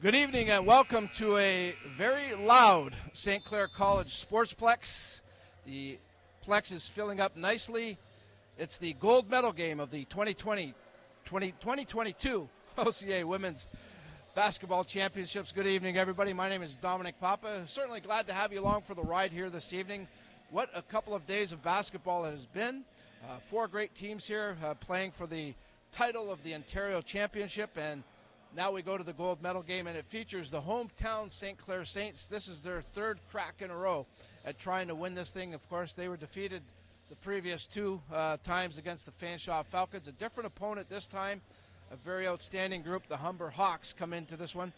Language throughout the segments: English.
Good evening and welcome to a very loud St. Clair College Sportsplex. The Plex is filling up nicely. It's the gold medal game of the 2022 OCAA Women's Basketball Championships. Good evening, everybody. My name is Dominic Papa. Certainly glad to have you along for the ride here this evening. What a couple of days of basketball it has been. Four great teams here playing for the title of the Ontario Championship, and now we go to the gold medal game, and it features the hometown St. Clair Saints. This is their third crack in a row at trying to win this thing. Of course, they were defeated the previous two times against the Fanshawe Falcons. A different opponent this time, a very outstanding group. The Humber Hawks come into this one.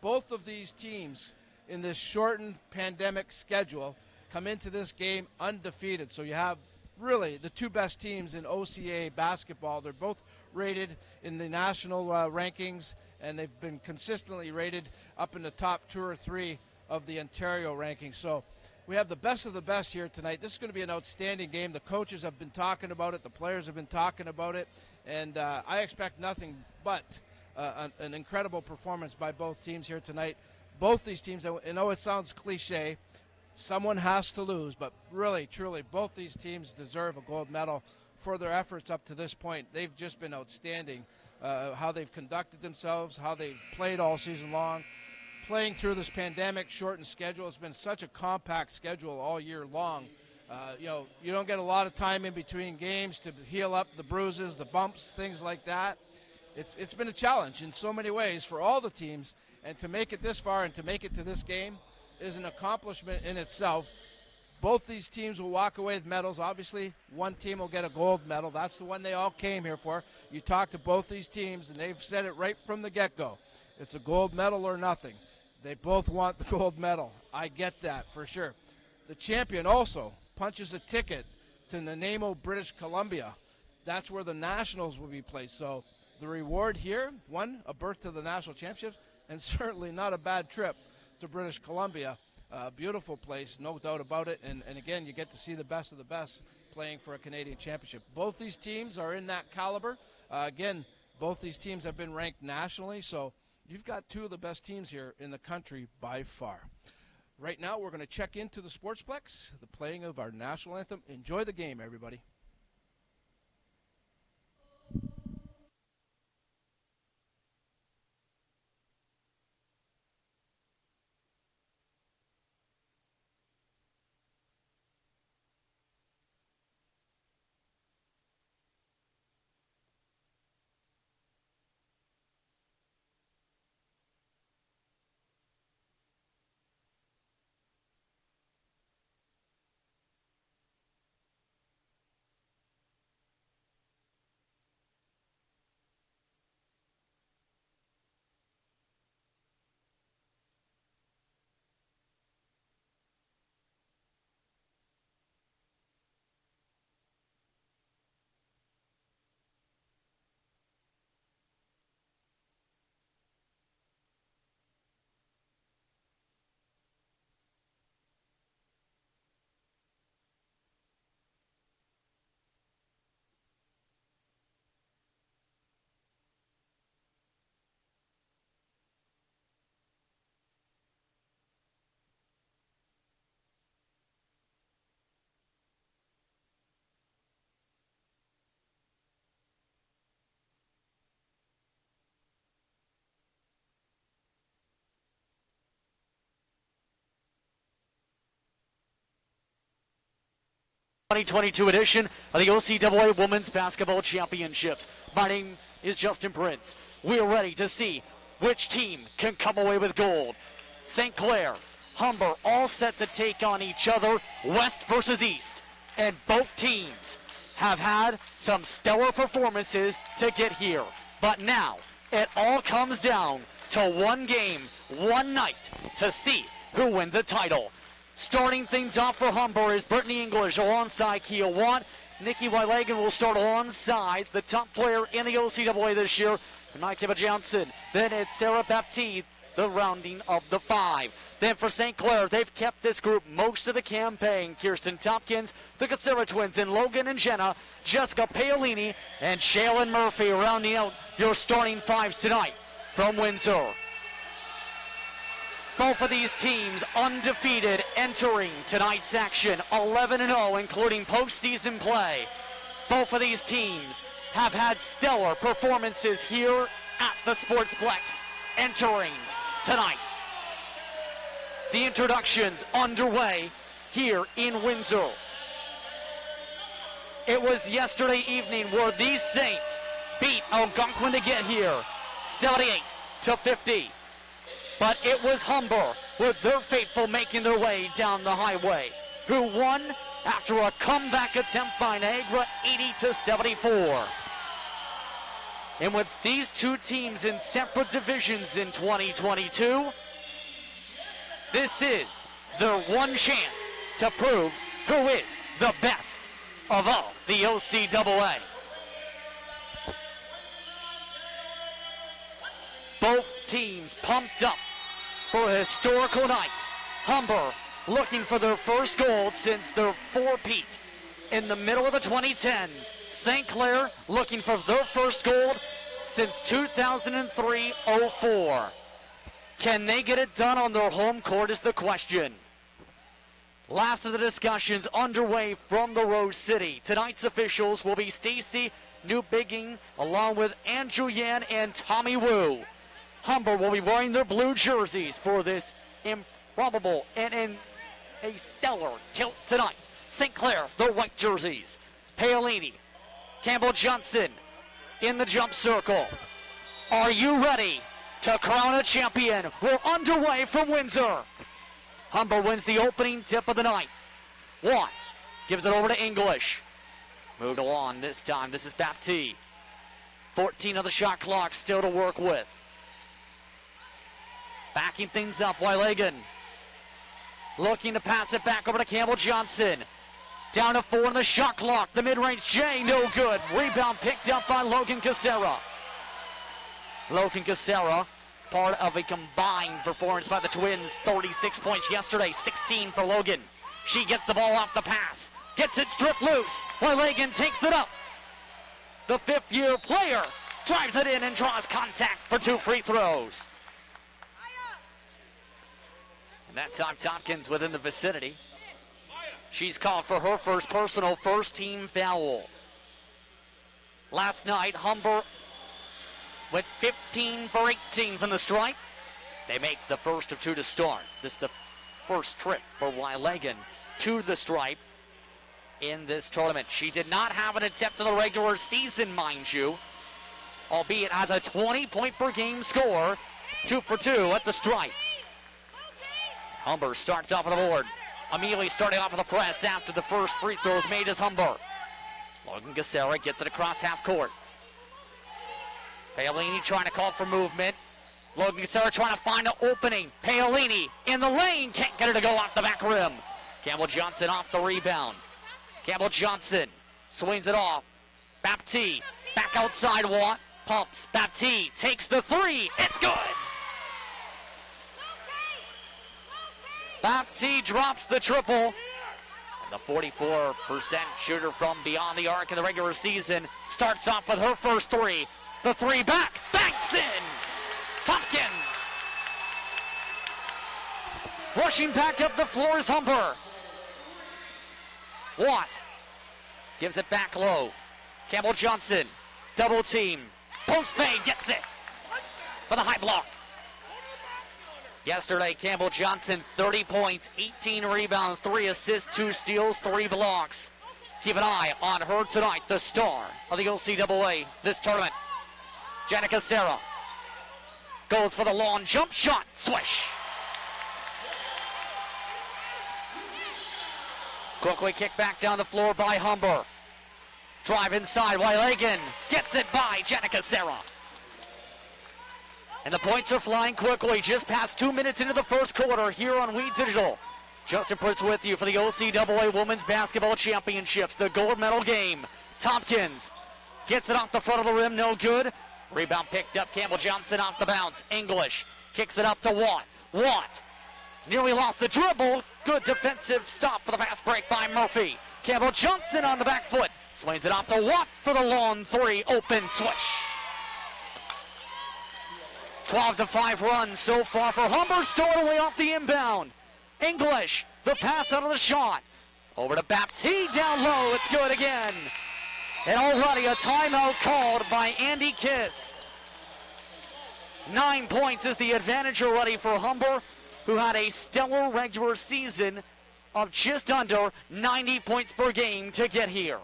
Both of these teams in this shortened pandemic schedule come into this game undefeated. So you have really the two best teams in OCAA basketball. They're both rated in the national rankings, and they've been consistently rated up in the top 2 or 3 of the Ontario rankings. So we have the best of the best here tonight. This is going to be an outstanding game. The coaches have been talking about it. The players have been talking about it. And I expect nothing but an incredible performance by both teams here tonight. Both these teams, I know it sounds cliche, someone has to lose, but really, truly, both these teams deserve a gold medal for their efforts up to this point. They've just been outstanding, how they've conducted themselves, how they've played all season long. Playing through this pandemic shortened schedule, it's been such a compact schedule all year long. You don't get a lot of time in between games to heal up the bruises, the bumps, things like that. It's been a challenge in so many ways for all the teams, and to make it this far and to make it to this game is an accomplishment in itself. Both these teams will walk away with medals. Obviously, one team will get a gold medal. That's the one they all came here for. You talk to both these teams, and they've said it right from the get-go. It's a gold medal or nothing. They both want the gold medal. I get that for sure. The champion also punches a ticket to Nanaimo, British Columbia. That's where the Nationals will be placed. So the reward here, one, a berth to the National Championships, and certainly not a bad trip to British Columbia. Beautiful place, no doubt about it. And again, you get to see the best of the best playing for a Canadian championship. Both these teams are in that caliber. Again, both these teams have been ranked nationally, so you've got two of the best teams here in the country by far. Right now, we're going to check into the Sportsplex, the playing of our national anthem. Enjoy the game, everybody. '22 edition of the OCAA Women's Basketball Championships. My name is Justin Prince. We are ready to see which team can come away with gold. St. Clair, Humber, all set to take on each other, West versus East. And both teams have had some stellar performances to get here. But now, it all comes down to one game, one night, to see who wins a title. Starting things off for Humber is Brittany English alongside Kia Watt. Nikki Wylagan will start alongside the top player in the OCAA this year, Nykiva Johnson. Then it's Sarah Baptiste, the rounding of the five. Then for St. Clair, they've kept this group most of the campaign. Kirsten Tompkins, the Katsira twins in Logan and Jenna, Jessica Paolini, and Shaylin Murphy rounding out your starting fives tonight from Windsor. Both of these teams undefeated entering tonight's action, 11-0, including postseason play. Both of these teams have had stellar performances here at the Sportsplex entering tonight. The introductions underway here in Windsor. It was yesterday evening where these Saints beat Algonquin to get here, 78-50. But it was Humber, with their faithful making their way down the highway, who won after a comeback attempt by Niagara, 80-74. And with these two teams in separate divisions in 2022, this is their one chance to prove who is the best of all the OCAA. Both teams pumped up for a historical night. Humber looking for their first gold since their four-peat in the middle of the 2010s. St. Clair looking for their first gold since 2003-04. Can they get it done on their home court is the question. Last of the discussions underway from the Rose City. Tonight's officials will be Stacy Newbigging along with Andrew Yan and Tommy Wu. Humber will be wearing their blue jerseys for this improbable and in a stellar tilt tonight. St. Clair, their white jerseys. Paolini, Campbell Johnson in the jump circle. Are you ready to crown a champion? We're underway from Windsor. Humber wins the opening tip of the night. Watt gives it over to English. Moved along this time. This is Baptiste. 14 of the shot clock still to work with. Backing things up, Wylagan. Looking to pass it back over to Campbell Johnson. Down to 4 in the shot clock. The mid-range J, no good. Rebound picked up by Logan Casera. Logan Casera, part of a combined performance by the Twins. 36 points yesterday, 16 for Logan. She gets the ball off the pass. Gets it stripped loose. Wylagan takes it up. The fifth-year player drives it in and draws contact for 2 free throws. And that time Tompkins within the vicinity. She's called for her first personal first-team foul. Last night, Humber went 15 for 18 from the stripe. They make the first of 2 to start. This is the first trip for Wylagan to the stripe in this tournament. She did not have an attempt in the regular season, mind you, albeit as a 20-point-per-game score, 2 for 2 at the stripe. Humber starts off on the board. Immediately starting off with a press after the first free throw is made as Humber. Logan Casera gets it across half court. Paolini trying to call for movement. Logan Casera trying to find an opening. Paolini in the lane, can't get her to go off the back rim. Campbell Johnson off the rebound. Campbell Johnson swings it off. Baptiste back outside Watt. Pumps. Baptiste takes the 3. It's good. Baptiste drops the triple. And the 44% shooter from beyond the arc in the regular season starts off with her first 3. The 3 back, banks in. Tompkins. Rushing back up the floor is Humber. Watt gives it back low. Campbell Johnson, double team. Post fade, gets it for the high block. Yesterday, Campbell Johnson, 30 points, 18 rebounds, 3 assists, 2 steals, 3 blocks. Keep an eye on her tonight, the star of the OCAA this tournament. Janica Serra goes for the long jump shot, swish. Quickly kick back down the floor by Humber. Drive inside, Wylagan gets it by Janica Serra. And the points are flying quickly, just past 2 minutes into the first quarter here on We Digital. Justin Pritz with you for the OCAA Women's Basketball Championships, the gold medal game. Tompkins gets it off the front of the rim, no good. Rebound picked up, Campbell Johnson off the bounce. English kicks it up to Watt. Watt nearly lost the dribble. Good defensive stop for the fast break by Murphy. Campbell Johnson on the back foot. Swings it off to Watt for the long 3, open swish. 12-5 run so far for Humber. Stolen away off the inbound. English, the pass out of the shot. Over to Baptiste down low. It's good again. And already a timeout called by Andy Kiss. 9 points is the advantage already for Humber, who had a stellar regular season of just under 90 points per game to get here.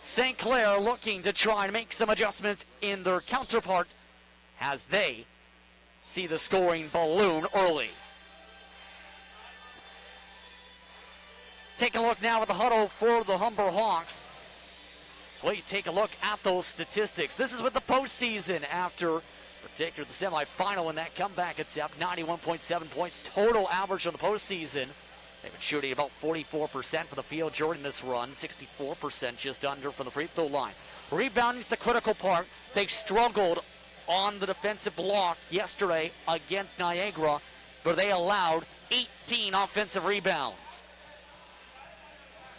St. Clair looking to try and make some adjustments in their counterpart as they see the scoring balloon early. Take a look now at the huddle for the Humber Hawks. So you take a look at those statistics. This is with the postseason after, particularly the semifinal, in that comeback attempt, 91.7 points total average on the postseason. They've been shooting about 44% for the field during this run, 64% just under from the free throw line. Rebounding is the critical part. They've struggled on the defensive block yesterday against Niagara, but they allowed 18 offensive rebounds.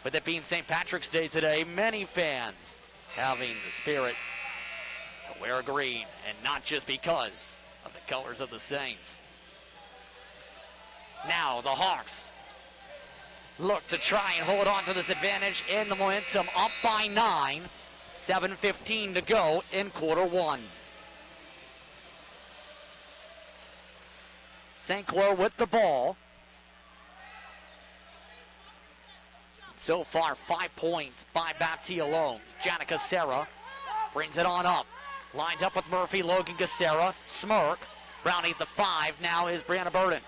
With it being St. Patrick's Day today, many fans having the spirit to wear green, and not just because of the colors of the Saints. Now the Hawks look to try and hold on to this advantage in the momentum, up by 9, 7:15 to go in quarter one. St. Clair with the ball. So far, 5 points by Baptiste alone. Janica Serra brings it on up. Lined up with Murphy, Logan Gassera, Smirk. Rounding the 5 now is Brianna Burden.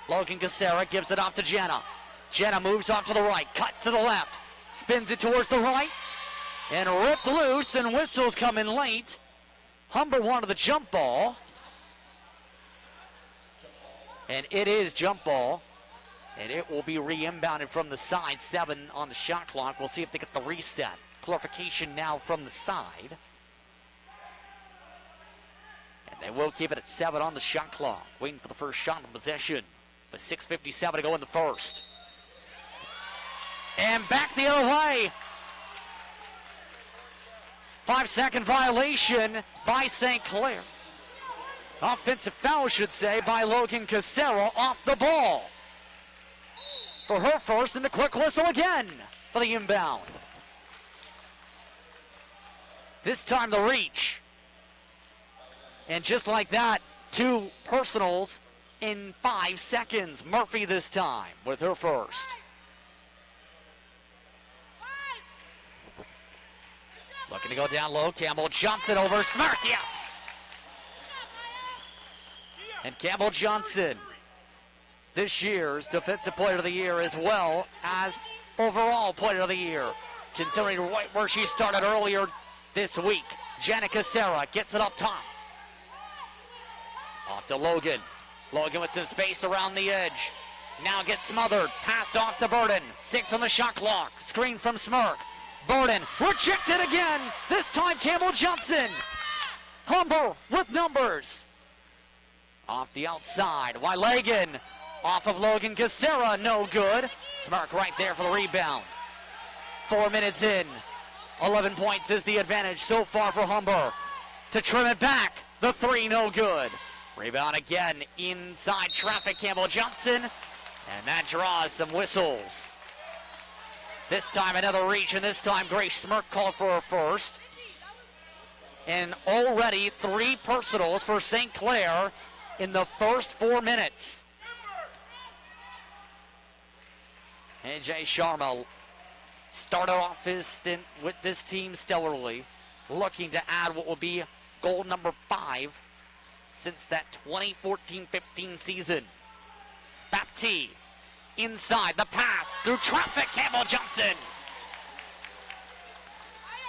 Logan Gassera gives it off to Jenna. Jenna moves off to the right, cuts to the left, spins it towards the right, and ripped loose, and whistles come in late. Humber wanted the jump ball. And it is jump ball. And it will be re-inbounded from the side. 7 on the shot clock. We'll see if they get the reset. Clarification now from the side. And they will keep it at 7 on the shot clock. Waiting for the first shot of possession. With 6:57 to go in the first. And back the other way. 5-second violation by St. Clair. Offensive foul, should say, by Logan Casero off the ball. For her first, and the quick whistle again for the inbound. This time the reach. And just like that, 2 personals in 5 seconds. Murphy this time with her first. Looking to go down low. Campbell Johnson over Smirk. Yes! And Campbell Johnson, this year's Defensive Player of the Year, as well as overall Player of the Year, considering right where she started earlier this week. Janica Serra gets it up top. Off to Logan. Logan with some space around the edge. Now gets smothered. Passed off to Burden. 6 on the shot clock. Screen from Smirk. Burden rejected again. This time Campbell Johnson. Humber with numbers. Off the outside. Wylagan. Off of Logan Casera, no good. Smirk right there for the rebound. 4 minutes in. 11 points is the advantage so far for Humber. To trim it back, the 3 no good. Rebound again, inside traffic, Campbell Johnson. And that draws some whistles. This time another reach, and this time Grace Smirk called for her first. And already 3 personals for St. Clair in the first 4 minutes. AJ Sharma started off his stint with this team stellarly, looking to add what will be goal number 5 since that 2014-15 season. Baptiste inside, the pass through traffic, Campbell Johnson.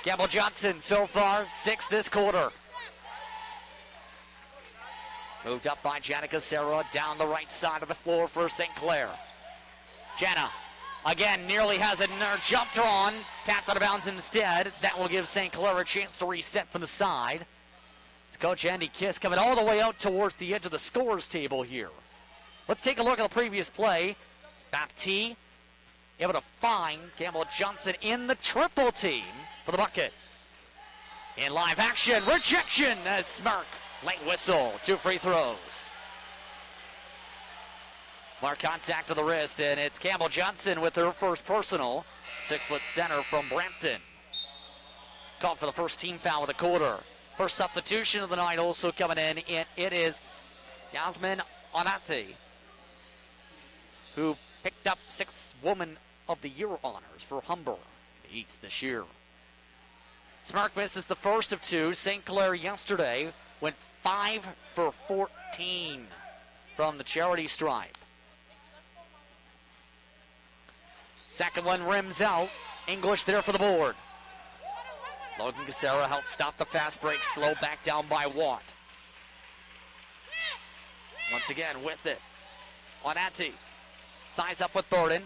Campbell Johnson so far 6 this quarter. Moved up by Janica Serra down the right side of the floor for St. Clair. Jana again nearly has another jump drawn, tapped out of bounds instead. That will give St. Clair a chance to reset from the side. It's Coach Andy Kiss coming all the way out towards the edge of the scorers table here. Let's take a look at the previous play. Baptiste able to find Campbell Johnson in the triple team for the bucket. In live action, rejection as Smirk. Late whistle, 2 free throws. More contact to the wrist, and it's Campbell Johnson with her first personal. 6-foot center from Brampton. Called for the first team foul of the quarter. First substitution of the night also coming in, and it is Yasmin Onati, who picked up 6th Woman of the Year honors for Humber in the East this year. Smirk misses the first of 2. St. Clair yesterday went 5 for 14 from the charity stripe. Second one rims out. English there for the board. Logan Casera helps stop the fast break. Slow back down by Watt. Once again with it. Onati. Size up with Burden.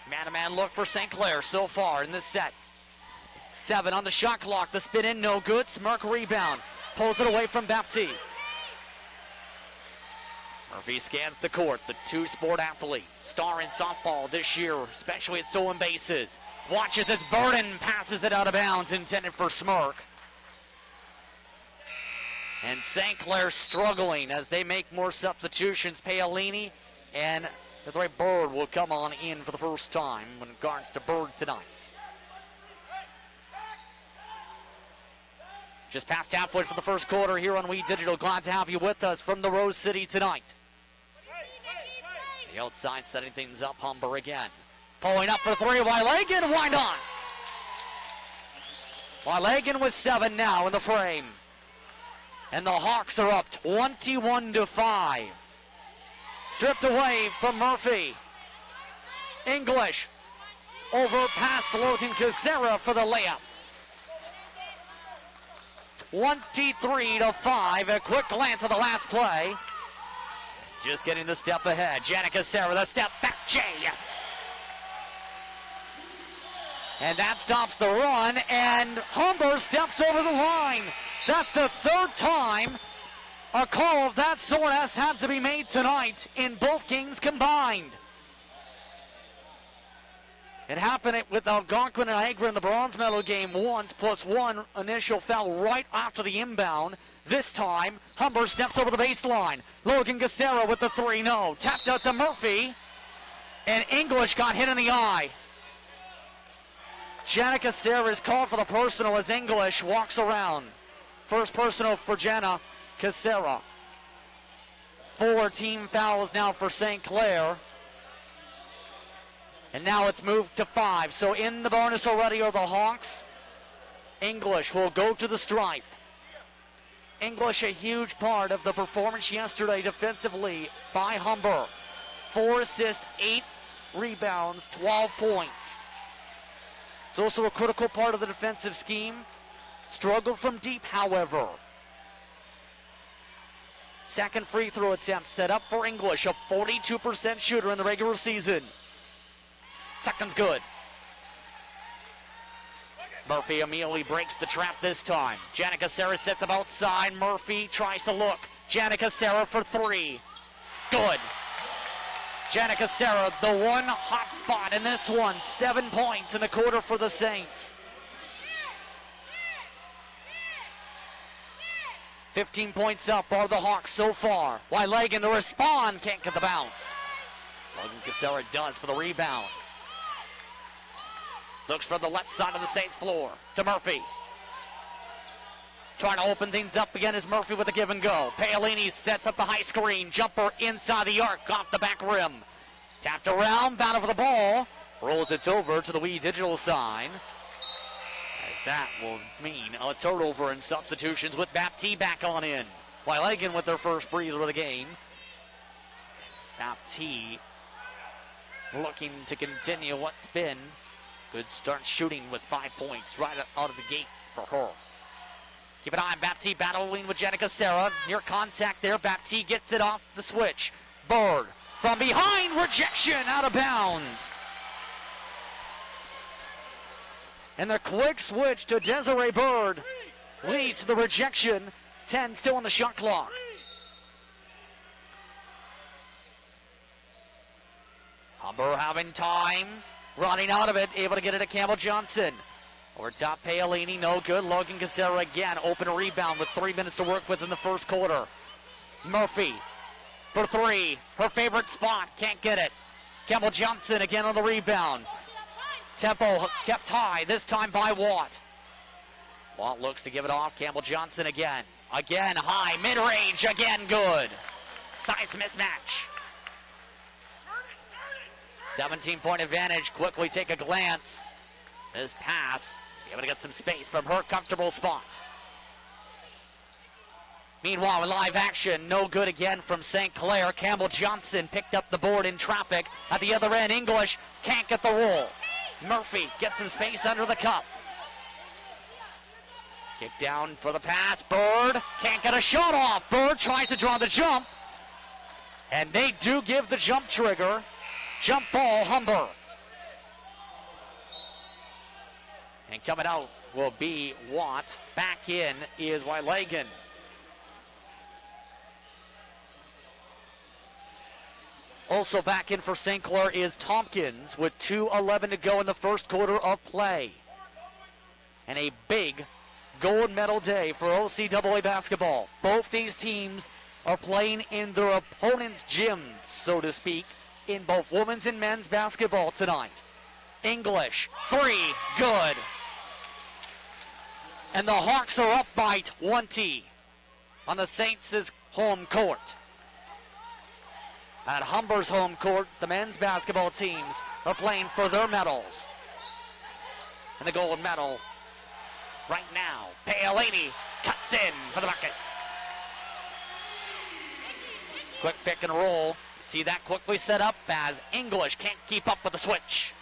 Man-to-man look for St. Clair so far in this set. 7 on the shot clock. The spin in, no good. Smirk rebound. Pulls it away from Baptiste. Murphy scans the court. The 2-sport athlete. Star in softball this year, especially at stolen bases. Watches as Burden passes it out of bounds, intended for Smirk. And St. Clair struggling as they make more substitutions. Paolini and that's right, Bird will come on in for the first time in regards to Bird tonight. Just past halfway for the first quarter here on We Digital. Glad to have you with us from the Rose City tonight. The outside setting things up, Humber again. Pulling up for 3, Wylagan, why not? Wylagan with 7 now in the frame. And the Hawks are up 21-5. Stripped away from Murphy. English over past Logan Casera for the layup. 23-5. A quick glance at the last play. Just getting the step ahead. Janica Casera, the step back. Yes. And that stops the run, and Humber steps over the line. That's the 3rd time a call of that sort has had to be made tonight in both games combined. It happened with Algonquin and Niagara in the bronze medal game once, +1 initial foul right after the inbound. This time, Humber steps over the baseline. Logan Casera with the 3, no. Tapped out to Murphy, and English got hit in the eye. Janica Casera is called for the personal as English walks around. First personal for Jana Casera. 4 team fouls now for St. Clair. And now it's moved to 5. So in the bonus already are the Hawks. English will go to the stripe. English a huge part of the performance yesterday defensively by Humber. 4 assists, 8 rebounds, 12 points. It's also a critical part of the defensive scheme. Struggled from deep, however. Second free throw attempt set up for English, a 42% shooter in the regular season. Second's good. Murphy immediately breaks the trap this time. Janica Casera sets him outside. Murphy tries to look. Janica Casera for 3. Good. Janica Casera, the one hot spot in this one. 7 points in the quarter for the Saints. 15 points up are the Hawks so far. Wylagan to respond, can't get the bounce. Logan Casera does for the rebound. Looks from the left side of the Saints floor to Murphy. Trying to open things up again is Murphy with a give and go. Paolini sets up the high screen. Jumper inside the arc, off the back rim. Tapped around, battle for the ball. Rolls it over to the We Digital sign. As that will mean a turnover and substitutions with Baptiste back on in. Wylagan with their first breather of the game. Baptiste looking to continue what's been good start shooting with 5 points right out of the gate for her. Keep an eye on Baptiste battling with Janica Casera. Near contact there. Baptiste gets it off the switch. Bird from behind. Rejection out of bounds. And the quick switch to Desiree Bird leads to the rejection. 10 still on the shot clock. Humber having time. Running out of it, able to get it to Campbell Johnson. Over top, Paolini, no good. Logan Casera again, open rebound with 3 minutes to work with in the first quarter. Murphy for three, her favorite spot, can't get it. Campbell Johnson again on the rebound. Tempo kept high, this time by Watt. Watt looks to give it off, Campbell Johnson again. Again high, mid-range, again good. Size mismatch. 17-point advantage, quickly take a glance. This pass, be able to get some space from her comfortable spot. Meanwhile, in live action, no good again from St. Clair. Campbell Johnson picked up the board in traffic. At the other end, English can't get the roll. Murphy gets some space under the cup. Kick down for the pass. Bird can't get a shot off. Bird tries to draw the jump. And they do give the jump trigger. Jump ball, Humber. And coming out will be Watt. Back in is Wylagan. Also back in for St. Clair is Tompkins with 2:11 to go in the first quarter of play. And a big gold medal day for OCAA basketball. Both these teams are playing in their opponent's gyms, so to speak, in both women's and men's basketball tonight. English, three, good. And the Hawks are up by 20 on the Saints' home court. At Humber's home court, the men's basketball teams are playing for their medals. And the gold medal right now, Paolini cuts in for the bucket. Quick pick and roll. See that quickly set up as English can't keep up with the switch.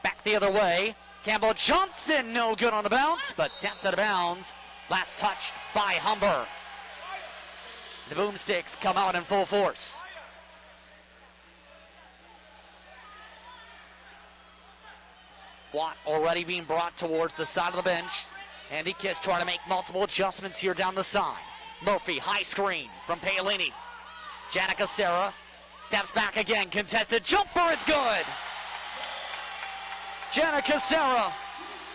Back the other way. Campbell Johnson, no good on the bounce, but tapped out of bounds. Last touch by Humber. The boomsticks come out in full force. Watt already being brought towards the side of the bench. Andy Kiss trying to make multiple adjustments here down the side. Murphy, high screen from Paolini. Janica Serra steps back again. Contested jumper, it's good. Janica Serra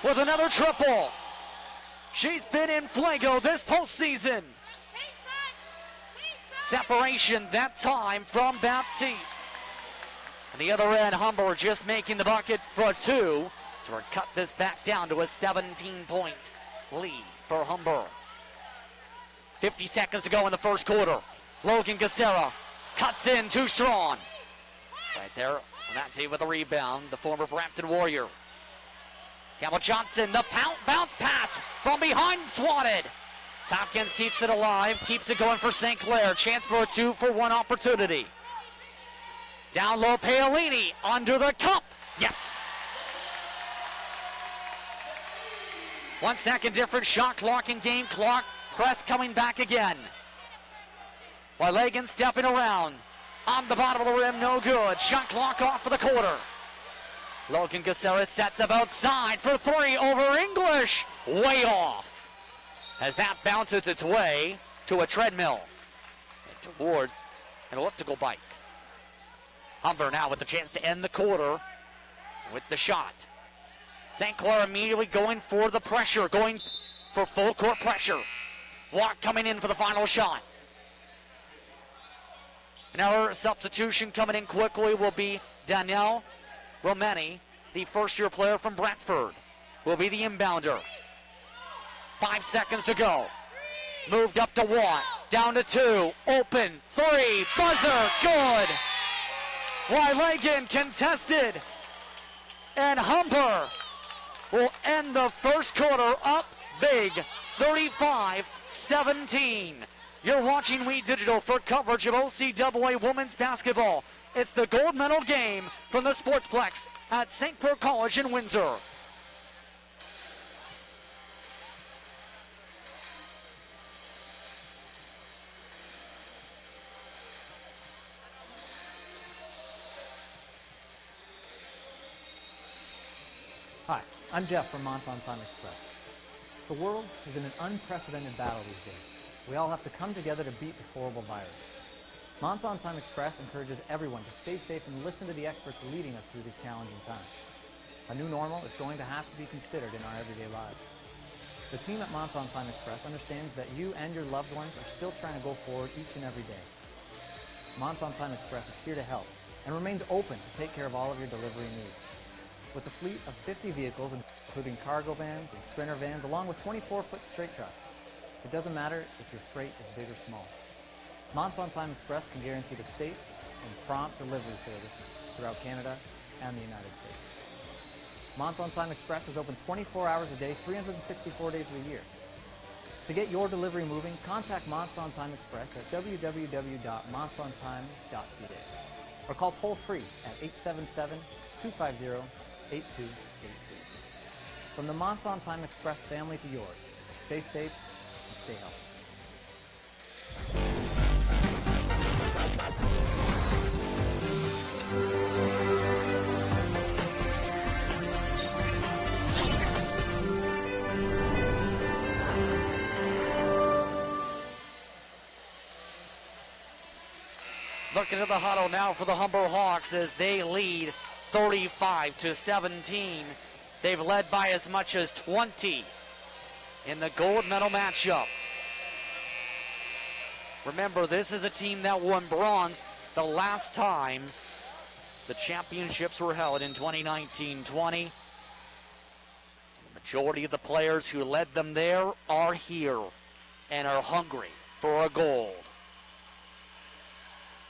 with another triple. She's been in Fuego this postseason. Separation that time from Baptiste. On the other end, Humber just making the bucket for two. So we're cut this back down to a 17-point lead for Humber. 50 seconds to go in the first quarter. Logan Casera cuts in too strong. Right there on that team with a rebound, the former Brampton Warrior. Campbell Johnson, the bounce pass from behind, swatted. Tompkins keeps it alive, keeps it going for St. Clair. Chance for a 2-for-1 opportunity. Down low, Paolini under the cup. Yes. 1 second difference, shot clock and game clock. Press coming back again. Wylagan stepping around. On the bottom of the rim, no good. Shot clock off for the quarter. Logan Casera sets up outside for three over English. Way off. As that bounces its way to a treadmill and towards an elliptical bike. Humber now with the chance to end the quarter with the shot. St. Clair immediately going for the pressure, going for full court pressure. Watt coming in for the final shot. Another substitution coming in quickly will be Danielle Romani, the first-year player from Brantford, will be the inbounder. 5 seconds to go. Moved up to Watt, down to two, open, three, buzzer, good. Wylagan contested, and Humber will end the first quarter up big, 35-17. You're watching We Digital for coverage of OCAA women's basketball. It's the gold medal game from the Sportsplex at St. Clair College in Windsor. Hi, I'm Jeff from Monson Time Express. The world is in an unprecedented battle these days. We all have to come together to beat this horrible virus. Monson Time Express encourages everyone to stay safe and listen to the experts leading us through these challenging times. A new normal is going to have to be considered in our everyday lives. The team at Monson Time Express understands that you and your loved ones are still trying to go forward each and every day. Monson Time Express is here to help and remains open to take care of all of your delivery needs. With a fleet of 50 vehicles, including cargo vans and sprinter vans, along with 24-foot straight trucks, it doesn't matter if your freight is big or small. Monson Time Express can guarantee the safe and prompt delivery service throughout Canada and the United States. Monson Time Express is open 24 hours a day, 364 days of the year. To get your delivery moving, contact Monson Time Express at www.monsontime.ca or call toll-free at 877-250-8282. From the Monson Time Express family to yours, stay safe and stay healthy. Looking at the huddle now for the Humber Hawks as they lead 35-17. They've led by as much as 20 in the gold medal matchup. Remember, this is a team that won bronze the last time the championships were held in 2019-20. The majority of the players who led them there are here and are hungry for a gold.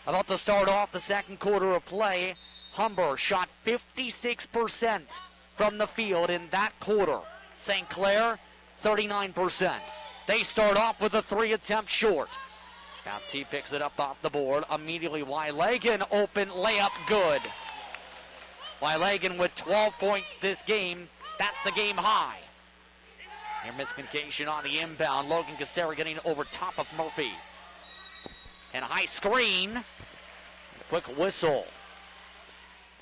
About to start off the second quarter of play, Humber shot 56% from the field in that quarter. St. Clair, 39%. They start off with a 3 attempt short. Now T picks it up off the board. Immediately Wylagan open layup good. Wylagan with 12 points this game. That's a game high. Near miscommunication on the inbound. Logan Cassera getting over top of Murphy. And a high screen. Quick whistle.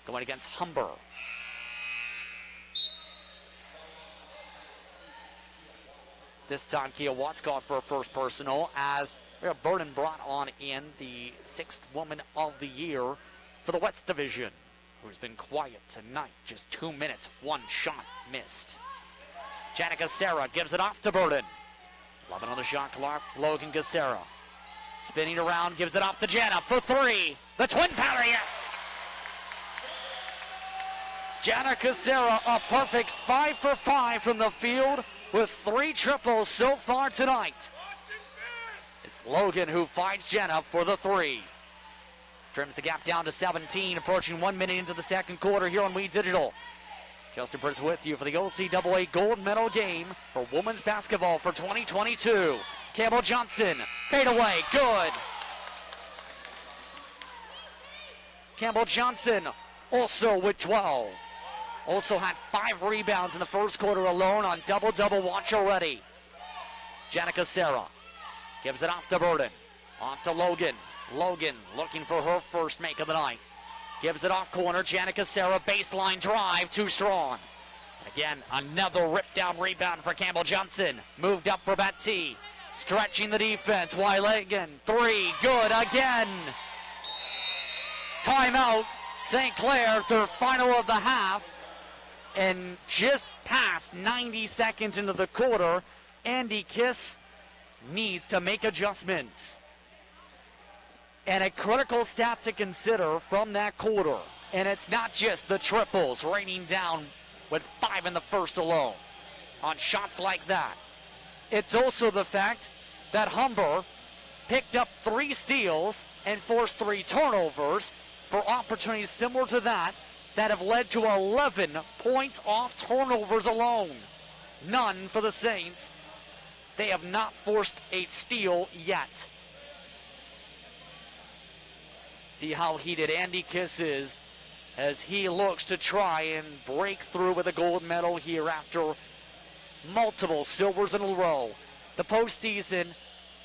Going against Humber. This time Kia Watts called for a first personal as Burden brought on in the 6th woman of the year for the West Division, who's been quiet tonight. Just 2 minutes, 1 shot missed. Janica Serra gives it off to Burden. 11 on the shot clock, Logan Cassera. Spinning around, gives it off to Jana for 3. The twin powder, yes! Jana Cassera, a perfect 5 for 5 from the field with 3 triples so far tonight. It's Logan who finds Jana for the 3. Trims the gap down to 17, approaching 1 minute into the second quarter here on We Digital. Justin Prince with you for the OCAA gold medal game for women's basketball for 2022. Campbell Johnson, fade away, good. Campbell Johnson also with 12. Also had 5 rebounds in the first quarter alone on double-double watch already. Janica Serra gives it off to Burden. Off to Logan. Logan looking for her first make of the night. Gives it off corner. Janica Serra, baseline drive, too strong. And again, another rip-down rebound for Campbell Johnson. Moved up for Batty. Stretching the defense. Wylagan, 3, good again. Timeout. St. Clair, their final of the half. And just past 90 seconds into the quarter, Andy Kiss needs to make adjustments. And a critical stat to consider from that quarter. And it's not just the triples raining down with 5 in the first alone on shots like that. It's also the fact that Humber picked up 3 steals and forced 3 turnovers for opportunities similar to that have led to 11 points off turnovers alone. None for the Saints. They have not forced a steal yet. See how heated Andy Kiss is as he looks to try and break through with a gold medal here after multiple silvers in a row. The postseason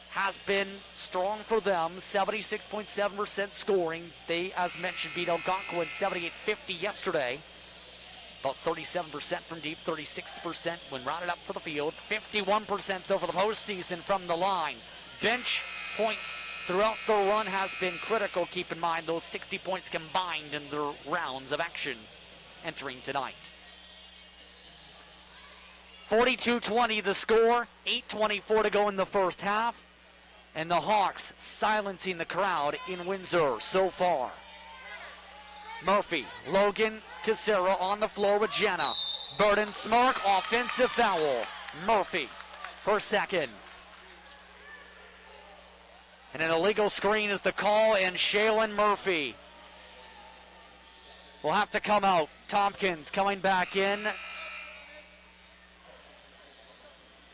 has been strong for them, 76.7% scoring. They, as mentioned, beat Algonquin 78-50 yesterday. About 37% from deep, 36% when rounded up for the field. 51% though for the postseason from the line. Bench points throughout the run has been critical. Keep in mind those 60 points combined in their rounds of action entering tonight. 42-20 the score, 8:24 to go in the first half, and the Hawks silencing the crowd in Windsor so far. Murphy, Logan, Casera on the floor with Jenna. Burden Smirk, offensive foul. Murphy, her second. And an illegal screen is the call, and Shaylin Murphy will have to come out. Tompkins coming back in.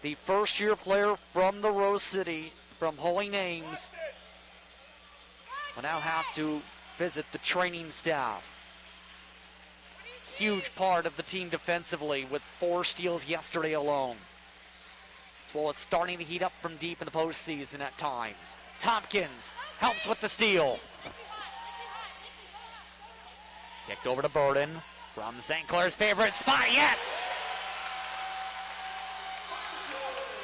The first-year player from the Rose City, from Holy Names, will now have to visit the training staff. Huge part of the team defensively with 4 steals yesterday alone, as well as starting to heat up from deep in the postseason at times. Tompkins helps with the steal. Kicked over to Burden from St. Clair's favorite spot. Yes!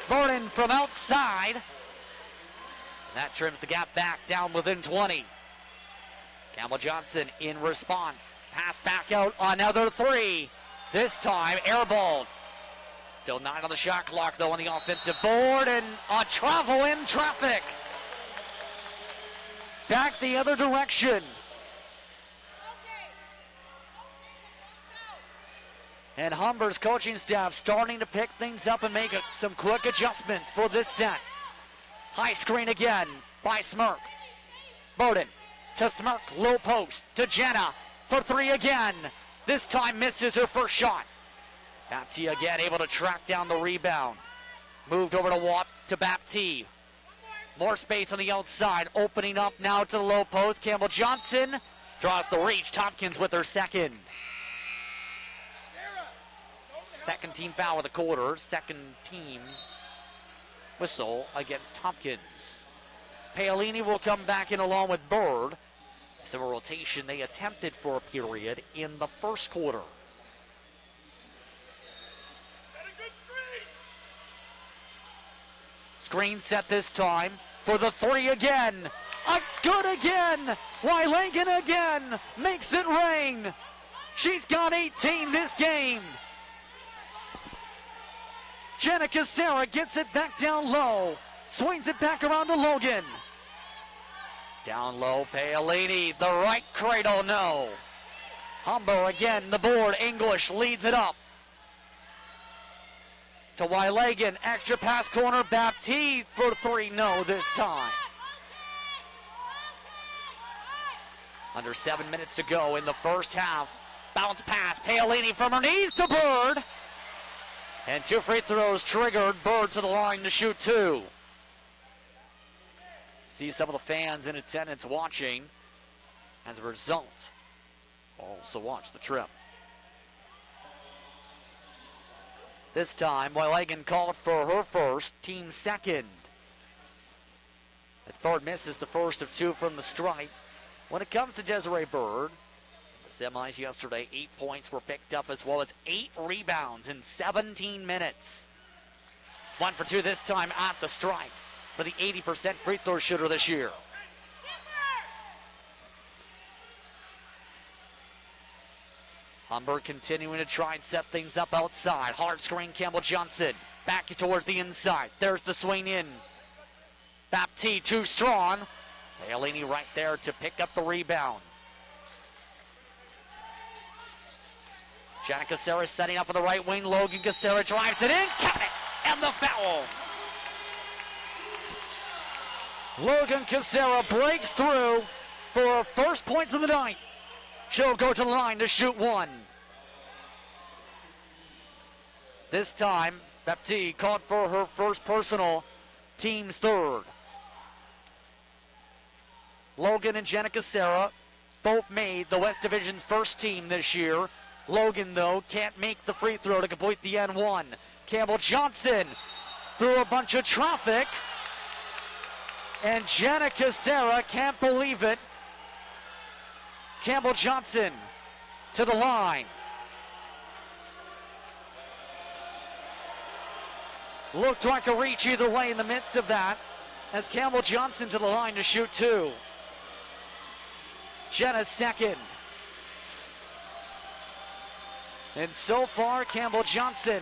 Burden from outside. That trims the gap back down within 20. Campbell Johnson in response. Pass back out, another 3. This time airballed. Still 9 on the shot clock though on the offensive board, and a travel in traffic. Back the other direction. And Humber's coaching staff starting to pick things up and make some quick adjustments for this set. High screen again by Smirk. Bowden to Smirk, low post to Jenna for 3 again. This time misses her first shot. Baptiste again able to track down the rebound. Moved over to Watt to Baptiste. More space on the outside, opening up now to the low post. Campbell Johnson draws the reach. Tompkins with her second. Second team foul of the quarter. Second team whistle against Tompkins. Paolini will come back in along with Bird. Some rotation they attempted for a period in the first quarter. Screen set this time for the 3 again. It's good again. Wylangan again makes it rain. She's got 18 this game. Jenna Casera gets it back down low. Swings it back around to Logan. Down low, Paolini, the right cradle, no. Humber again, the board. English leads it up. To Wylagan, extra pass corner, Baptiste for 3, no this time. Under 7 minutes to go in the first half. Bounce pass, Paolini from her knees to Bird. And 2 free throws triggered. Bird to the line to shoot 2. See some of the fans in attendance watching. As a result, also watch the trip. This time, Wylagan called for her first, team second. As Bird misses the first of 2 from the stripe. When it comes to Desiree Bird, the semis yesterday, 8 points were picked up as well as 8 rebounds in 17 minutes. 1 for 2 this time at the stripe for the 80% free throw shooter this year. Humber continuing to try and set things up outside. Hard screen, Campbell Johnson. Back towards the inside. There's the swing in. Baptiste too strong. Paolini right there to pick up the rebound. Jenna Casera setting up on the right wing. Logan Casera drives it in. Count it! And the foul. Logan Casera breaks through for her first points of the night. She'll go to the line to shoot 1. This time, Baptiste caught for her first personal, team's third. Logan and Jenna Casera both made the West Division's first team this year. Logan, though, can't make the free throw to complete the N1. Campbell Johnson through a bunch of traffic. And Jenna Casera can't believe it. Campbell Johnson to the line. Looked like a reach either way in the midst of that, as Campbell Johnson to the line to shoot 2. Jenna's second. And so far, Campbell Johnson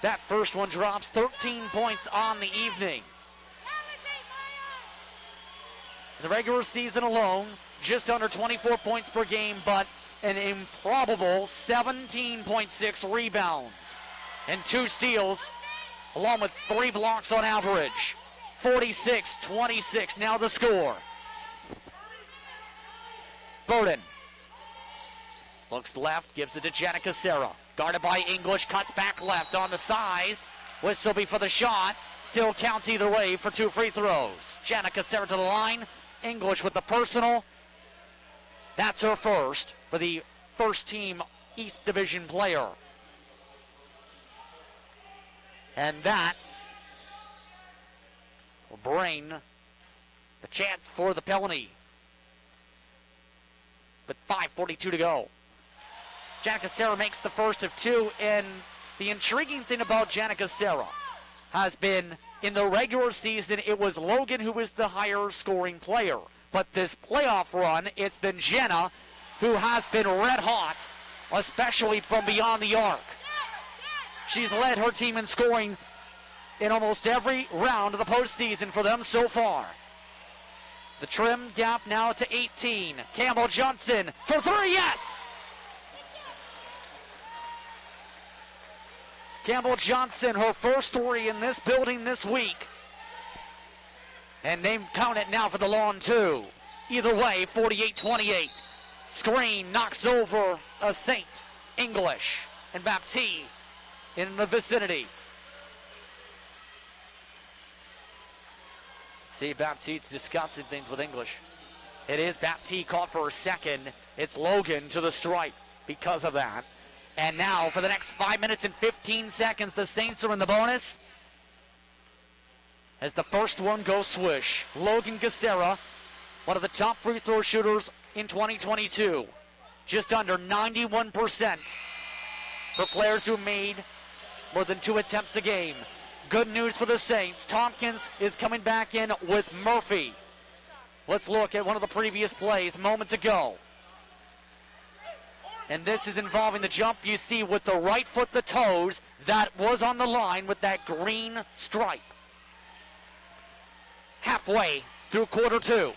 That first one drops 13 points on the evening. In the regular season alone, just under 24 points per game, but an improbable 17.6 rebounds and 2 steals, along with 3 blocks on average. 46-26 now the score. Bowden looks left, gives it to Janica Serra. Guarded by English, cuts back left on the size. Whistle be for the shot. Still counts either way for 2 free throws. Janica Serra to the line. English with the personal. That's her first for the first team East Division player. And that will bring the chance for the penalty. With 5:42 to go. Janica Serra makes the first of 2, and the intriguing thing about Janica Serra has been in the regular season it was Logan who was the higher scoring player. But this playoff run, it's been Jenna who has been red hot, especially from beyond the arc. She's led her team in scoring in almost every round of the postseason for them so far. The trim gap now to 18. Campbell Johnson for 3, yes! Campbell Johnson, her first 3 in this building this week. And they count it now for the lawn, too. Either way, 48-28. Screen knocks over a St. English and Baptiste in the vicinity. See, Baptiste discussing things with English. It is Baptiste caught for her second. It's Logan to the stripe because of that. And now, for the next 5 minutes and 15 seconds, the Saints are in the bonus. As the first one goes swish. Logan Gacera, one of the top free throw shooters in 2022. Just under 91% for players who made more than 2 attempts a game. Good news for the Saints. Tompkins is coming back in with Murphy. Let's look at one of the previous plays moments ago. And this is involving the jump you see with the right foot, the toes, that was on the line with that green stripe. Halfway through quarter 2.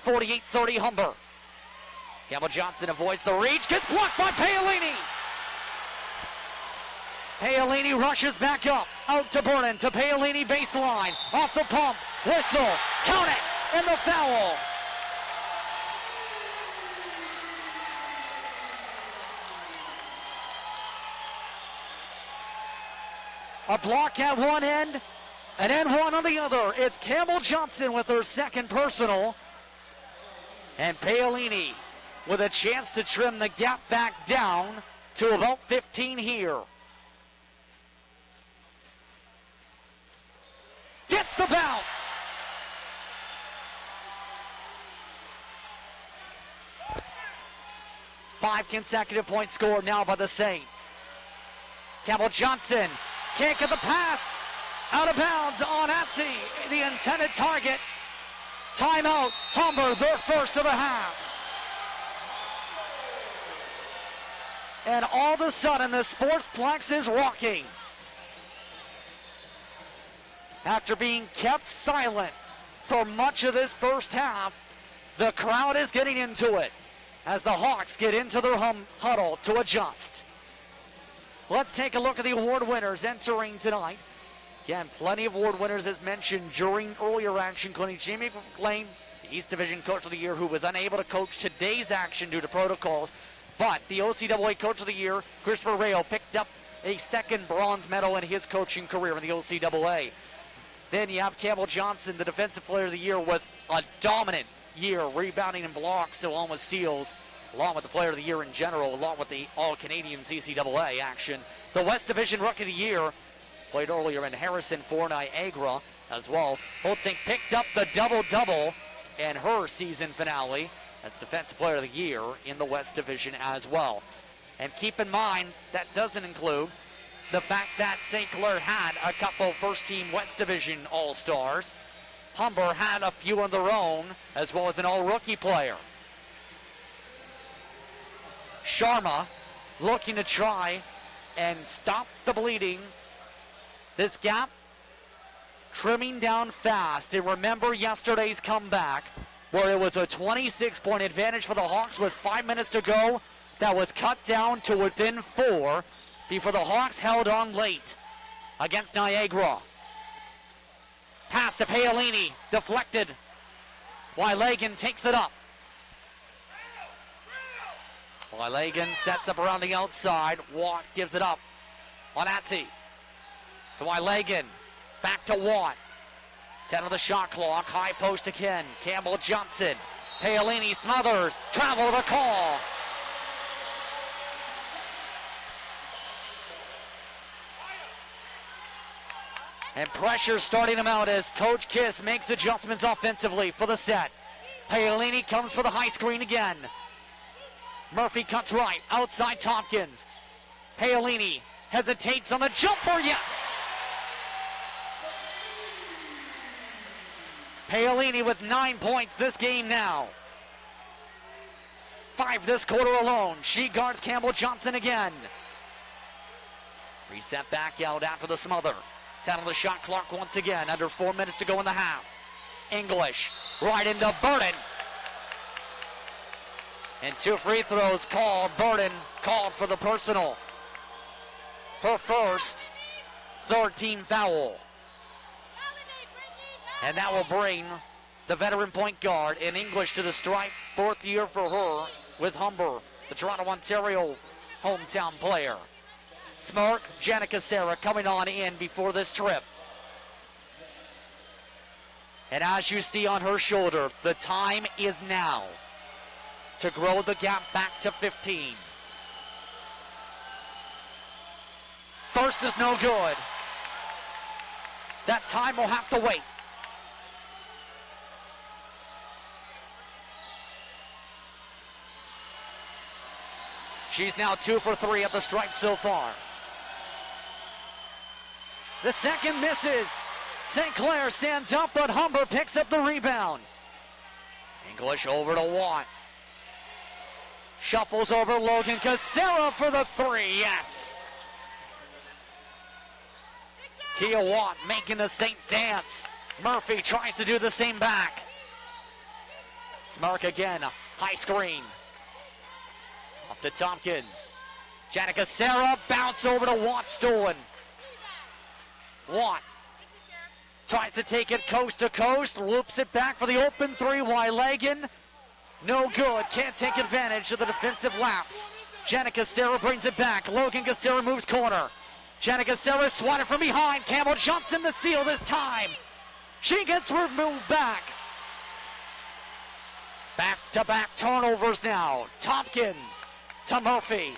48-30 Humber. Campbell Johnson avoids the reach, gets blocked by Paolini. Paolini rushes back up, out to Brennan, to Paolini baseline, off the pump, whistle, count it, and the foul. A block at one end, and then one on the other. It's Campbell Johnson with her second personal. And Paolini with a chance to trim the gap back down to about 15 here. Gets the bounce. Five consecutive points scored now by the Saints. Campbell Johnson can't get the pass. Out of bounds on Atzi, the intended target. Timeout, Humber, their first of the half. And all of a sudden, the Sportsplex is rocking. After being kept silent for much of this first half, the crowd is getting into it as the Hawks get into their huddle to adjust. Let's take a look at the award winners entering tonight. Again, plenty of award winners as mentioned during earlier action, including Jamie McLean, the East Division Coach of the Year, who was unable to coach today's action due to protocols. But the OCAA Coach of the Year, Christopher Rayo, picked up a second bronze medal in his coaching career in the OCAA. Then you have Campbell Johnson, the Defensive Player of the Year, with a dominant year, rebounding and blocks, along with steals, along with the Player of the Year in general, along with the All-Canadian CCAA action. The West Division Rookie of the Year, played earlier in Harrison for Niagara as well. Holtzing picked up the double-double in her season finale as Defensive Player of the Year in the West Division as well. And keep in mind, that doesn't include the fact that St. Clair had a couple first-team West Division All-Stars. Humber had a few on their own, as well as an all-rookie player. Sharma looking to try and stop the bleeding. This gap trimming down fast. And remember yesterday's comeback where it was a 26-point advantage for the Hawks with 5 minutes to go. That was cut down to within 4 before the Hawks held on late against Niagara. Pass to Paolini, deflected. Wylagan takes it up. Wylagan sets up around the outside. Watt gives it up. Onatsi to Wylagan. Back to Watt. 10 on the shot clock. High post again. Campbell Johnson. Paolini smothers. Travel the call. And pressure starting him out as Coach Kiss makes adjustments offensively for the set. Paolini comes for the high screen again. Murphy cuts right, outside Tompkins. Paolini hesitates on the jumper, yes! Paolini with 9 points this game now. 5 this quarter alone. She guards Campbell Johnson again. Reset back out after the smother. 10 on the shot clock once again. Under 4 minutes to go in the half. English right into Burden. And 2 free throws called. Burden called for the personal. Her first, third-team foul. And that will bring the veteran point guard in English to the stripe. 4th year for her with Humber, the Toronto, Ontario hometown player. Smirk, Janica Serra coming on in before this trip. And as you see on her shoulder, the time is now to grow the gap back to 15. First is no good. That time will have to wait. She's now 2 for 3 at the stripe so far. The second misses. St. Clair stands up, but Humber picks up the rebound. English over to Watt. Shuffles over Logan Casera for the 3, yes. Kia Watt making the Saints dance. Murphy tries to do the same back. Smirk again, high screen. Off to Tompkins. Janica Serra, bounce over to Watt, stolen. Watt tries to take it coast to coast, loops it back for the open 3. Wylagan, no good, can't take advantage of the defensive lapse. Janica Serra brings it back. Logan Casera moves corner. Janica Serra swatted from behind. Campbell Johnson the steal this time. She gets removed back. Back-to-back turnovers now. Tompkins to Murphy.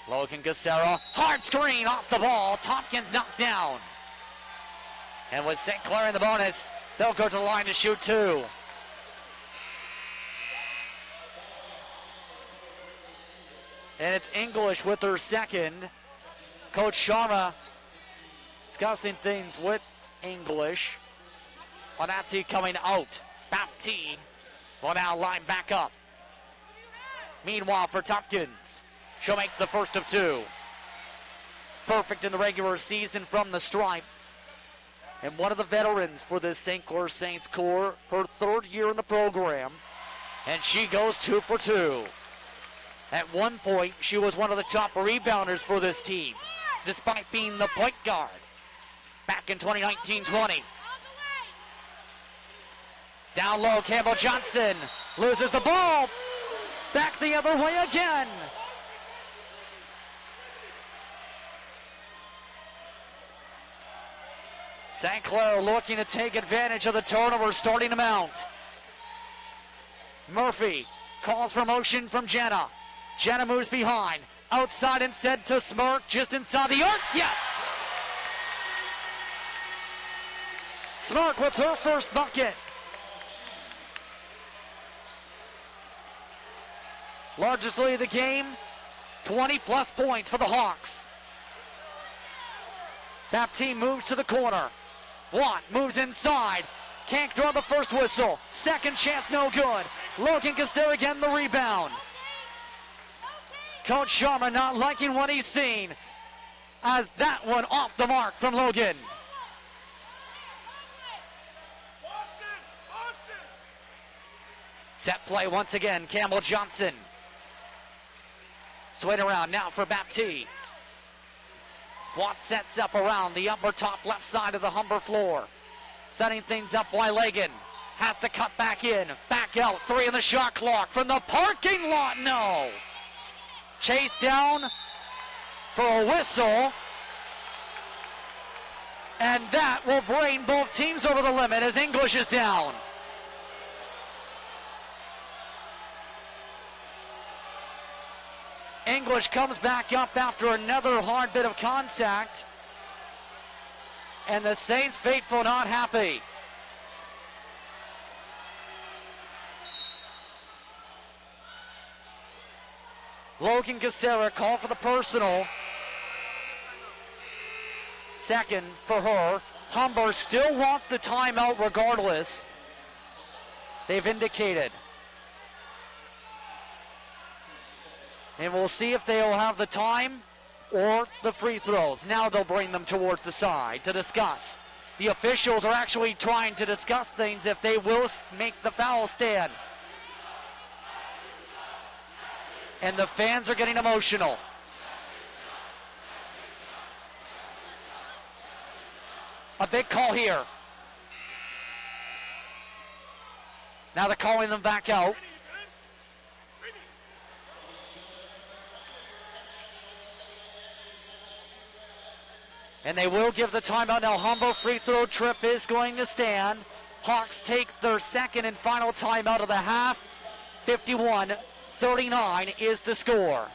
Logan Casera, hard screen off the ball. Tompkins knocked down. And with St. Clair in the bonus, they'll go to the line to shoot 2. And it's English with her second. Coach Sharma discussing things with English. Onatsi coming out. Baptiste will now line back up. Meanwhile for Tompkins, she'll make the first of 2. Perfect in the regular season from the stripe. And one of the veterans for this St. Clair Saints core, her 3rd year in the program. And she goes 2 for 2. At one point, she was one of the top rebounders for this team, despite being the point guard back in 2019-20. Down low, Campbell Johnson loses the ball. Back the other way again. St. Clair looking to take advantage of the turnover starting to mount. Murphy calls for motion from Jenna. Jenna moves behind. Outside instead to Smirk, just inside the arc. Yes! Smirk with her first bucket. Largest lead of the game, 20-plus points for the Hawks. Baptiste moves to the corner. Watt moves inside. Can't draw the first whistle. Second chance, no good. Logan Casera again the rebound. Coach Sharma not liking what he's seen, as that one off the mark from Logan. Set play once again, Campbell Johnson. Swing around now for Baptiste. Watt sets up around the upper top left side of the Humber floor. Setting things up by Lagan. Has to cut back in, back out, 3 in the shot clock from the parking lot, no. Chase down for a whistle. And that will bring both teams over the limit as English is down. English comes back up after another hard bit of contact. And the Saints faithful not happy. Logan Casera called for the personal. Second for her. Humber still wants the timeout regardless. They've indicated. And we'll see if they'll have the time or the free throws. Now they'll bring them towards the side to discuss. The officials are actually trying to discuss things if they will make the foul stand. And the fans are getting emotional. A big call here. Now they're calling them back out. And they will give the timeout. Now Humber free throw trip is going to stand. Hawks take their second and final timeout of the half. 51-39 is the score.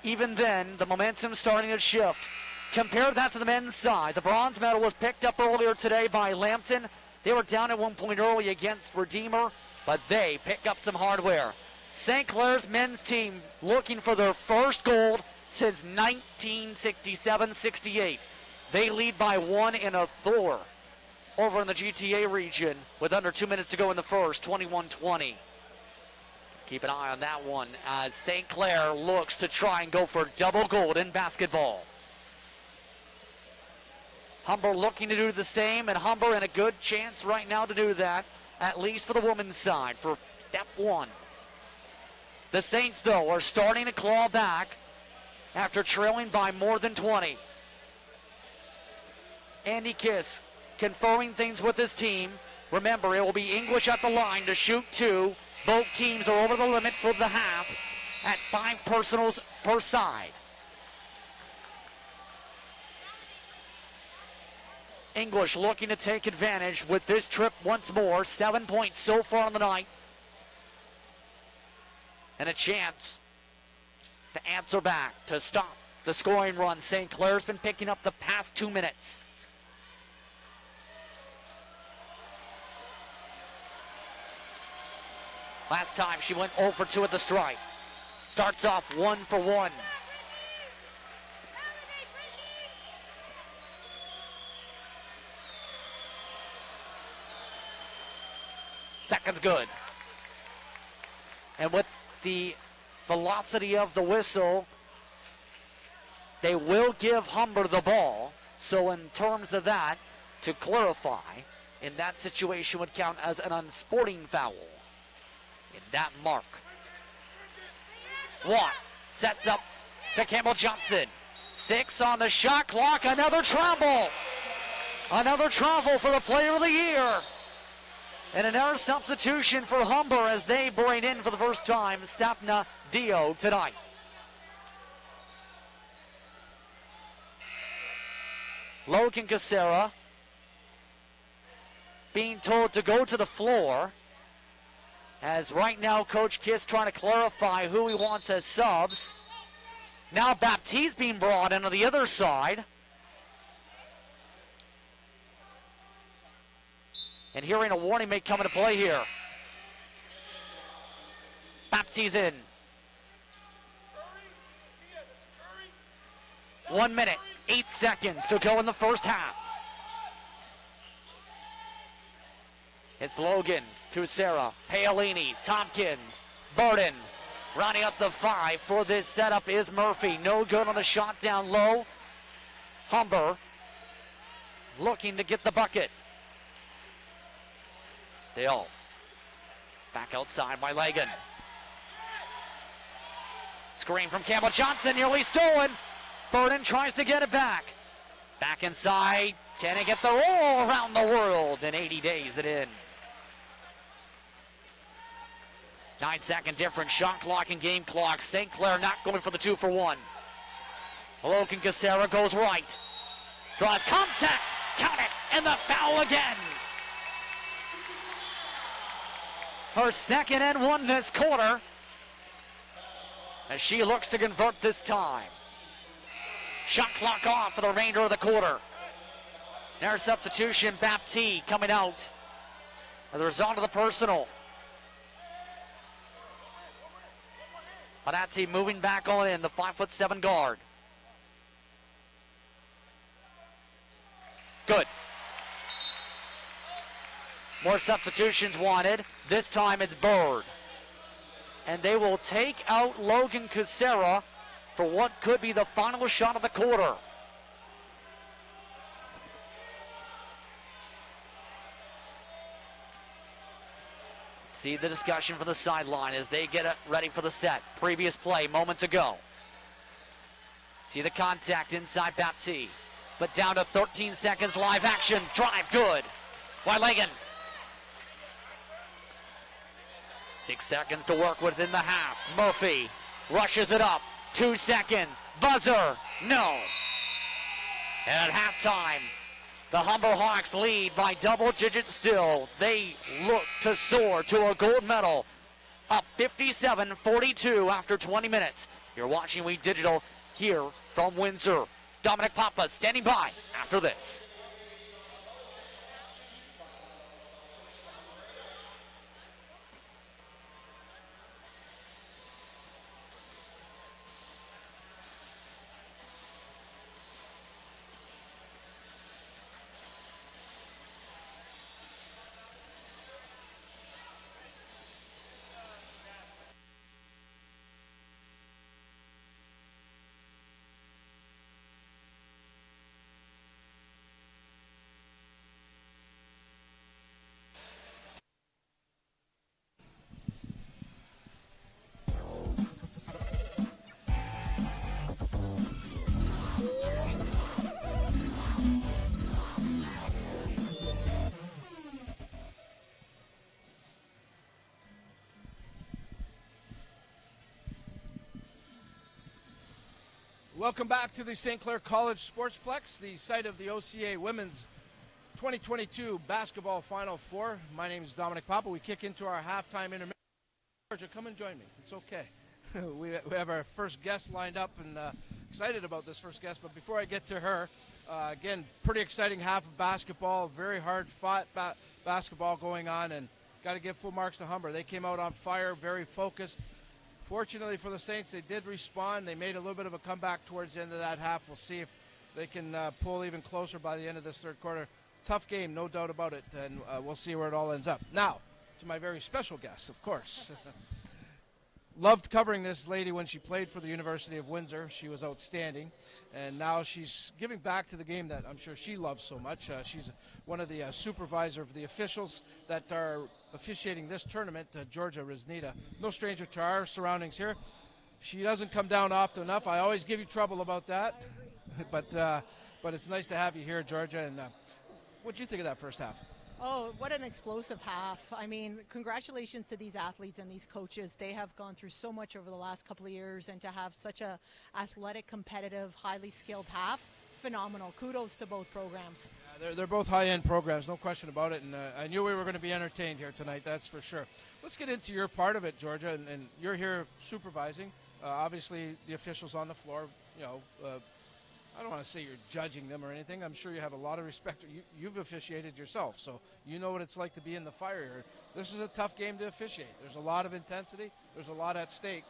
Even then, the momentum starting to shift. Compare that to the men's side. The bronze medal was picked up earlier today by Lambton. They were down at one point early against Redeemer, but they pick up some hardware. St. Clair's men's team looking for their first gold since 1967-68. They lead by 1 1/4 over in the GTA region with under 2 minutes to go in the first, 21-20. Keep an eye on that one as St. Clair looks to try and go for double gold in basketball. Humber looking to do the same, and Humber in a good chance right now to do that, at least for the women's side, for step one. The Saints, though, are starting to claw back after trailing by more than 20. Andy Kiss confirming things with his team. Remember, it will be English at the line to shoot 2. Both teams are over the limit for the half at 5 personals per side. English looking to take advantage with this trip once more. 7 points so far on the night. And a chance to answer back, to stop the scoring run St. Clair's been picking up the past 2 minutes. Last time she went 0 for 2 at the stripe. Starts off 1 for 1. Second's good. And with the velocity of the whistle, they will give Humber the ball. So in terms of that, to clarify, in that situation would count as an unsporting foul in that mark. Watt sets up to Campbell Johnson. 6 on the shot clock, another travel. Another travel for the player of the year. And another substitution for Humber as they bring in for the first time Sapna Dio tonight. Logan Casera being told to go to the floor, as right now Coach Kiss trying to clarify who he wants as subs. Now Baptiste being brought in on the other side. And hearing a warning may come into play here. Baptiste in. 1 minute, 8 seconds to go in the first half. It's Logan, Kucera, Paolini, Tompkins, Burden. Rounding up the 5 for this setup is Murphy. No good on the shot down low. Humber looking to get the bucket. Dale back outside by Lagan. Screen from Campbell Johnson, nearly stolen. Burden tries to get it back. Back inside. Can it get the roll around the world in 80 days it in? 9-second difference, shot clock and game clock. St. Clair not going for the 2-for-1. Logan Kucera goes right. Draws contact. Count it. And the foul again. Her second and 1 this quarter. As she looks to convert this time. Shot clock off for the remainder of the quarter. There's substitution. Baptiste coming out as a result of the personal. Baptiste moving back on in, the 5'7" guard. Good. More substitutions wanted. This time it's Bird. And they will take out Logan Kucera for what could be the final shot of the quarter. See the discussion from the sideline as they get it ready for the set. Previous play moments ago. See the contact inside Baptiste. But down to 13 seconds, live action. Drive good by Lagan. 6 seconds to work with in the half. Murphy rushes it up. 2 seconds. Buzzer. No. And at halftime, the Humber Hawks lead by double digits still. They look to soar to a gold medal. Up 57-42 after 20 minutes. You're watching We Digital here from Windsor. Dominic Papa standing by after this. Welcome back to the St. Clair College Sportsplex, the site of the OCAA Women's 2022 Basketball Final Four. My name is Dominic Papa. We kick into our halftime intermission. Georgia, come and join me. It's okay. we have our first guest lined up and excited about this first guest. But before I get to her, again, pretty exciting half of basketball, very hard-fought basketball going on, and got to give full marks to Humber. They came out on fire, very focused. Fortunately for the Saints, they did respond. They made a little bit of a comeback towards the end of that half. We'll see if they can pull even closer by the end of this third quarter. Tough game, no doubt about it, and we'll see where it all ends up. Now, to my very special guest, of course. Loved covering this lady when she played for the University of Windsor. She was outstanding, and now she's giving back to the game that I'm sure she loves so much. She's one of the supervisor of the officials that are officiating this tournament, Georgia Riznita. No stranger to our surroundings here. She doesn't come down often enough. I always give you trouble about that, but it's nice to have you here, Georgia. And what did you think of that first half? Oh, what an explosive half. I mean, congratulations to these athletes and these coaches. They have gone through so much over the last couple of years, and to have such a athletic, competitive, highly skilled half, phenomenal. Kudos to both programs. Yeah, they're both high-end programs, no question about it, and I knew we were going to be entertained here tonight, that's for sure. Let's get into your part of it, Georgia, and you're here supervising. Obviously, the officials on the floor, I don't want to say you're judging them or anything. I'm sure you have a lot of respect. You've officiated yourself, so you know what it's like to be in the fire here. This is a tough game to officiate. There's a lot of intensity. There's a lot at stake.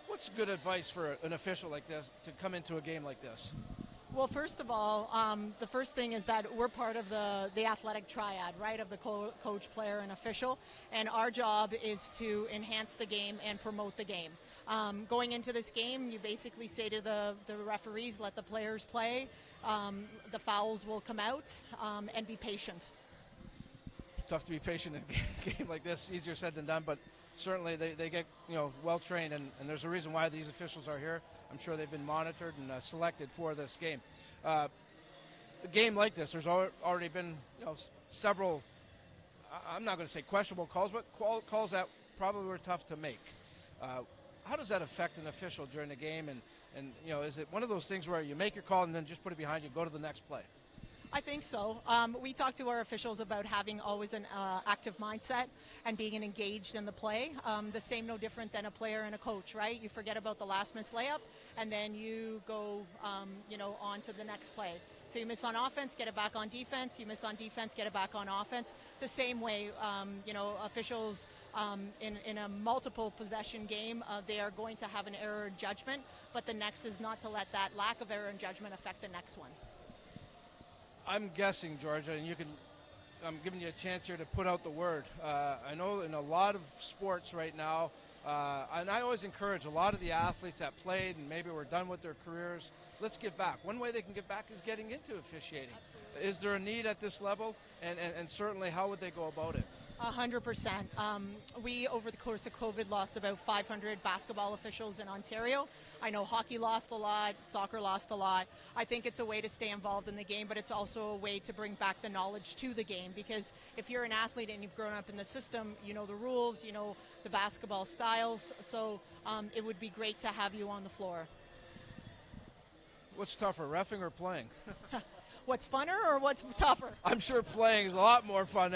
What's good advice for an official like this to come into a game like this? Well, first of all, the first thing is that we're part of the athletic triad, right, of the coach, player, and official, and our job is to enhance the game and promote the game. Going into this game, you basically say to the referees, let the players play, the fouls will come out, and be patient. Tough to be patient in a game like this. Easier said than done, but certainly they get well trained, and there's a reason why these officials are here. I'm sure they've been monitored and selected for this game. A game like this, there's already been several. I'm not going to say questionable calls, but calls that probably were tough to make. How does that affect an official during the game? And is it one of those things where you make your call and then just put it behind you, go to the next play? I think so. We talk to our officials about having always an active mindset and being engaged in the play. The same, no different than a player and a coach, right? You forget about the last missed layup, and then you go, on to the next play. So you miss on offense, get it back on defense. You miss on defense, get it back on offense. The same way, officials in a multiple possession game, they are going to have an error in judgment, but the next is not to let that lack of error in judgment affect the next one. I'm guessing, Georgia, and I'm giving you a chance here to put out the word. I know in a lot of sports right now, and I always encourage a lot of the athletes that played and maybe were done with their careers, let's give back. One way they can give back is getting into officiating. Absolutely. Is there a need at this level? And certainly, how would they go about it? 100%. We, over the course of COVID, lost about 500 basketball officials in Ontario. I know hockey lost a lot, soccer lost a lot. I think it's a way to stay involved in the game, but it's also a way to bring back the knowledge to the game, because if you're an athlete and you've grown up in the system, you know the rules, you know the basketball styles, so it would be great to have you on the floor. What's tougher, reffing or playing? What's funner or what's tougher? I'm sure playing is a lot more fun,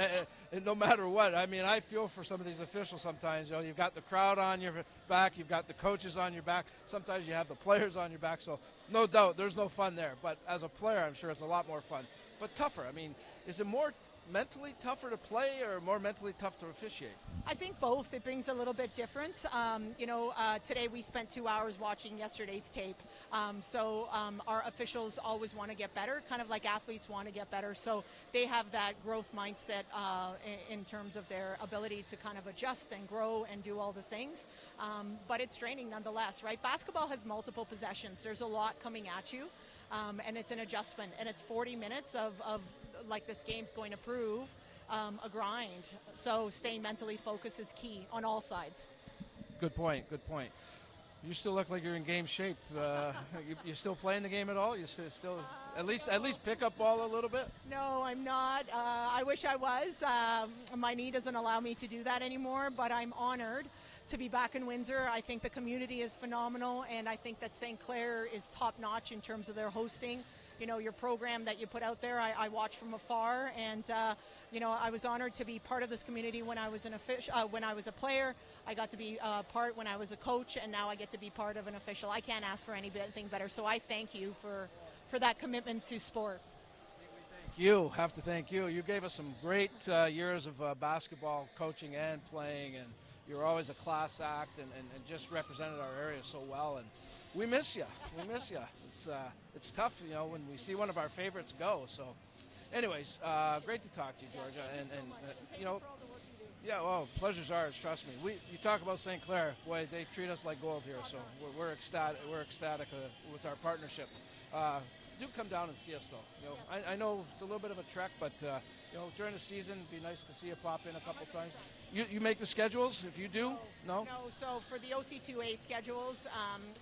no matter what. I mean, I feel for some of these officials sometimes. You've got the crowd on your back, you've got the coaches on your back. Sometimes you have the players on your back, so no doubt there's no fun there. But as a player, I'm sure it's a lot more fun. But tougher, I mean, is it more mentally tougher to play or more mentally tough to officiate? I think both. It brings a little bit difference. Today we spent 2 hours watching yesterday's tape. Our officials always want to get better, kind of like athletes want to get better. So they have that growth mindset in terms of their ability to kind of adjust and grow and do all the things. But it's draining nonetheless, right? Basketball has multiple possessions. There's a lot coming at you, and it's an adjustment. And it's 40 minutes of like this game's going to prove, a grind. So staying mentally focused is key on all sides. Good point. You still look like you're in game shape. You still playing the game at all? You still at least pick up ball a little bit? No, I'm not. I wish I was. My knee doesn't allow me to do that anymore, but I'm honored to be back in Windsor. I think the community is phenomenal, and I think that St. Clair is top-notch in terms of their hosting. Your program that you put out there, I watch from afar, and I was honored to be part of this community when I was when I was a player. I got to be part when I was a coach, and now I get to be part of an official. I can't ask for anything better, so I thank you for that commitment to sport. You have to thank you. You gave us some great years of basketball coaching and playing, and you were always a class act and just represented our area so well. And we miss you. It's tough, when we see one of our favorites go. So, anyways, great to talk to you, Georgia. Yeah, well, pleasure's ours. Trust me. You talk about St. Clair, boy, they treat us like gold here. So we're ecstatic. We're ecstatic with our partnership. Do come down and see us, though. I know it's a little bit of a trek, but during the season, it'd be nice to see you pop in a couple times. You make the schedules? If you do, no. So for the OCAA schedules,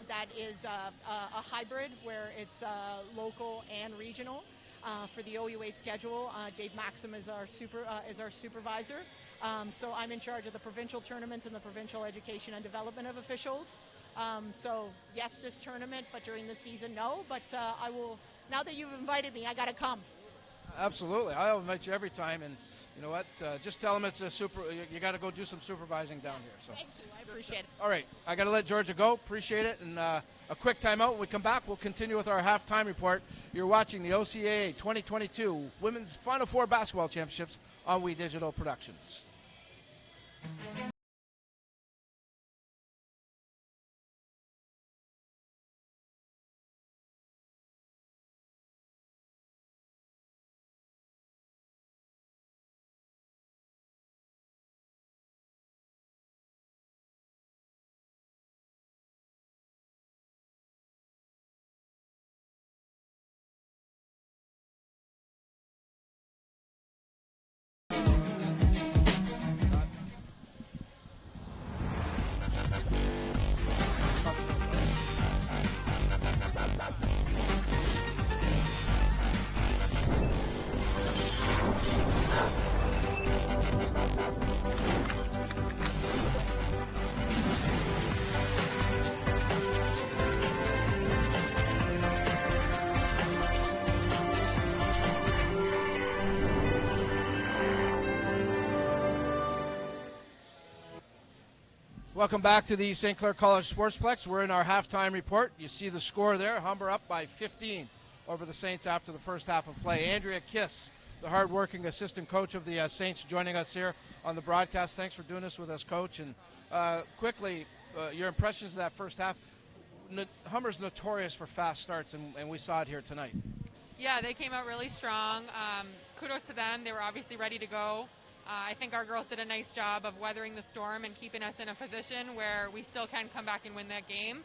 that is a hybrid where it's local and regional. For the OUA schedule, Dave Maxim is our supervisor. So I'm in charge of the provincial tournaments and the provincial education and development of officials. So yes, this tournament, but during the season, no. But I will. Now that you've invited me, I got to come. Absolutely, I'll invite you every time. And you know what? Just tell them it's a you got to go do some supervising down here. So thank you. I appreciate it. All right, I got to let Georgia go. Appreciate it. And a quick timeout. When we come back, we'll continue with our halftime report. You're watching the OCAA 2022 Women's Final Four Basketball Championships on We Digital Productions. Welcome back to the St. Clair College Sportsplex. We're in our halftime report. You see the score there. Humber up by 15 over the Saints after the first half of play. Andrea Kiss, the hard-working assistant coach of the Saints, joining us here on the broadcast. Thanks for doing this with us, Coach. And quickly, your impressions of that first half. Humber's notorious for fast starts, and we saw it here tonight. Yeah, they came out really strong. Kudos to them. They were obviously ready to go. I think our girls did a nice job of weathering the storm and keeping us in a position where we still can come back and win that game.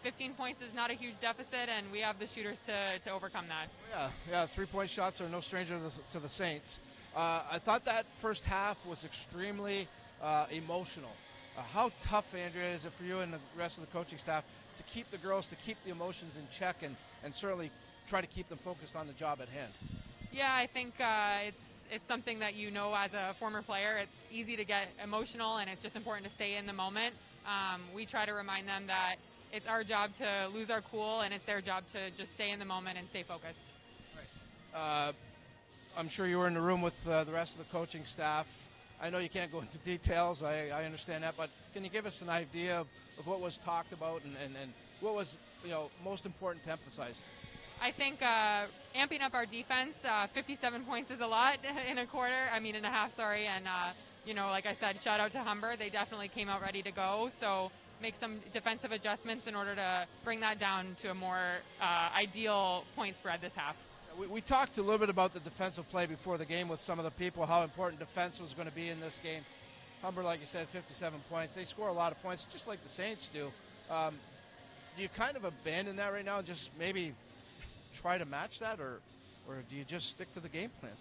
15 points is not a huge deficit, and we have the shooters to overcome that. Yeah, three-point shots are no stranger to the Saints. I thought that first half was extremely emotional. How tough, Andrea, is it for you and the rest of the coaching staff to keep the girls, to keep the emotions in check, and certainly try to keep them focused on the job at hand? Yeah, I think it's something that you know as a former player. It's easy to get emotional, and it's just important to stay in the moment. We try to remind them that it's our job to lose our cool, and it's their job to just stay in the moment and stay focused. Right. I'm sure you were in the room with the rest of the coaching staff. I know you can't go into details, I understand that, but can you give us an idea of what was talked about and what was most important to emphasize? I think amping up our defense, 57 points is a lot in a half, sorry. And, like I said, shout out to Humber. They definitely came out ready to go. So make some defensive adjustments in order to bring that down to a more ideal point spread this half. We talked a little bit about the defensive play before the game with some of the people, how important defense was going to be in this game. Humber, like you said, 57 points. They score a lot of points, just like the Saints do. Do you kind of abandon that right now and just maybe try to match that, or do you just stick to the game plan?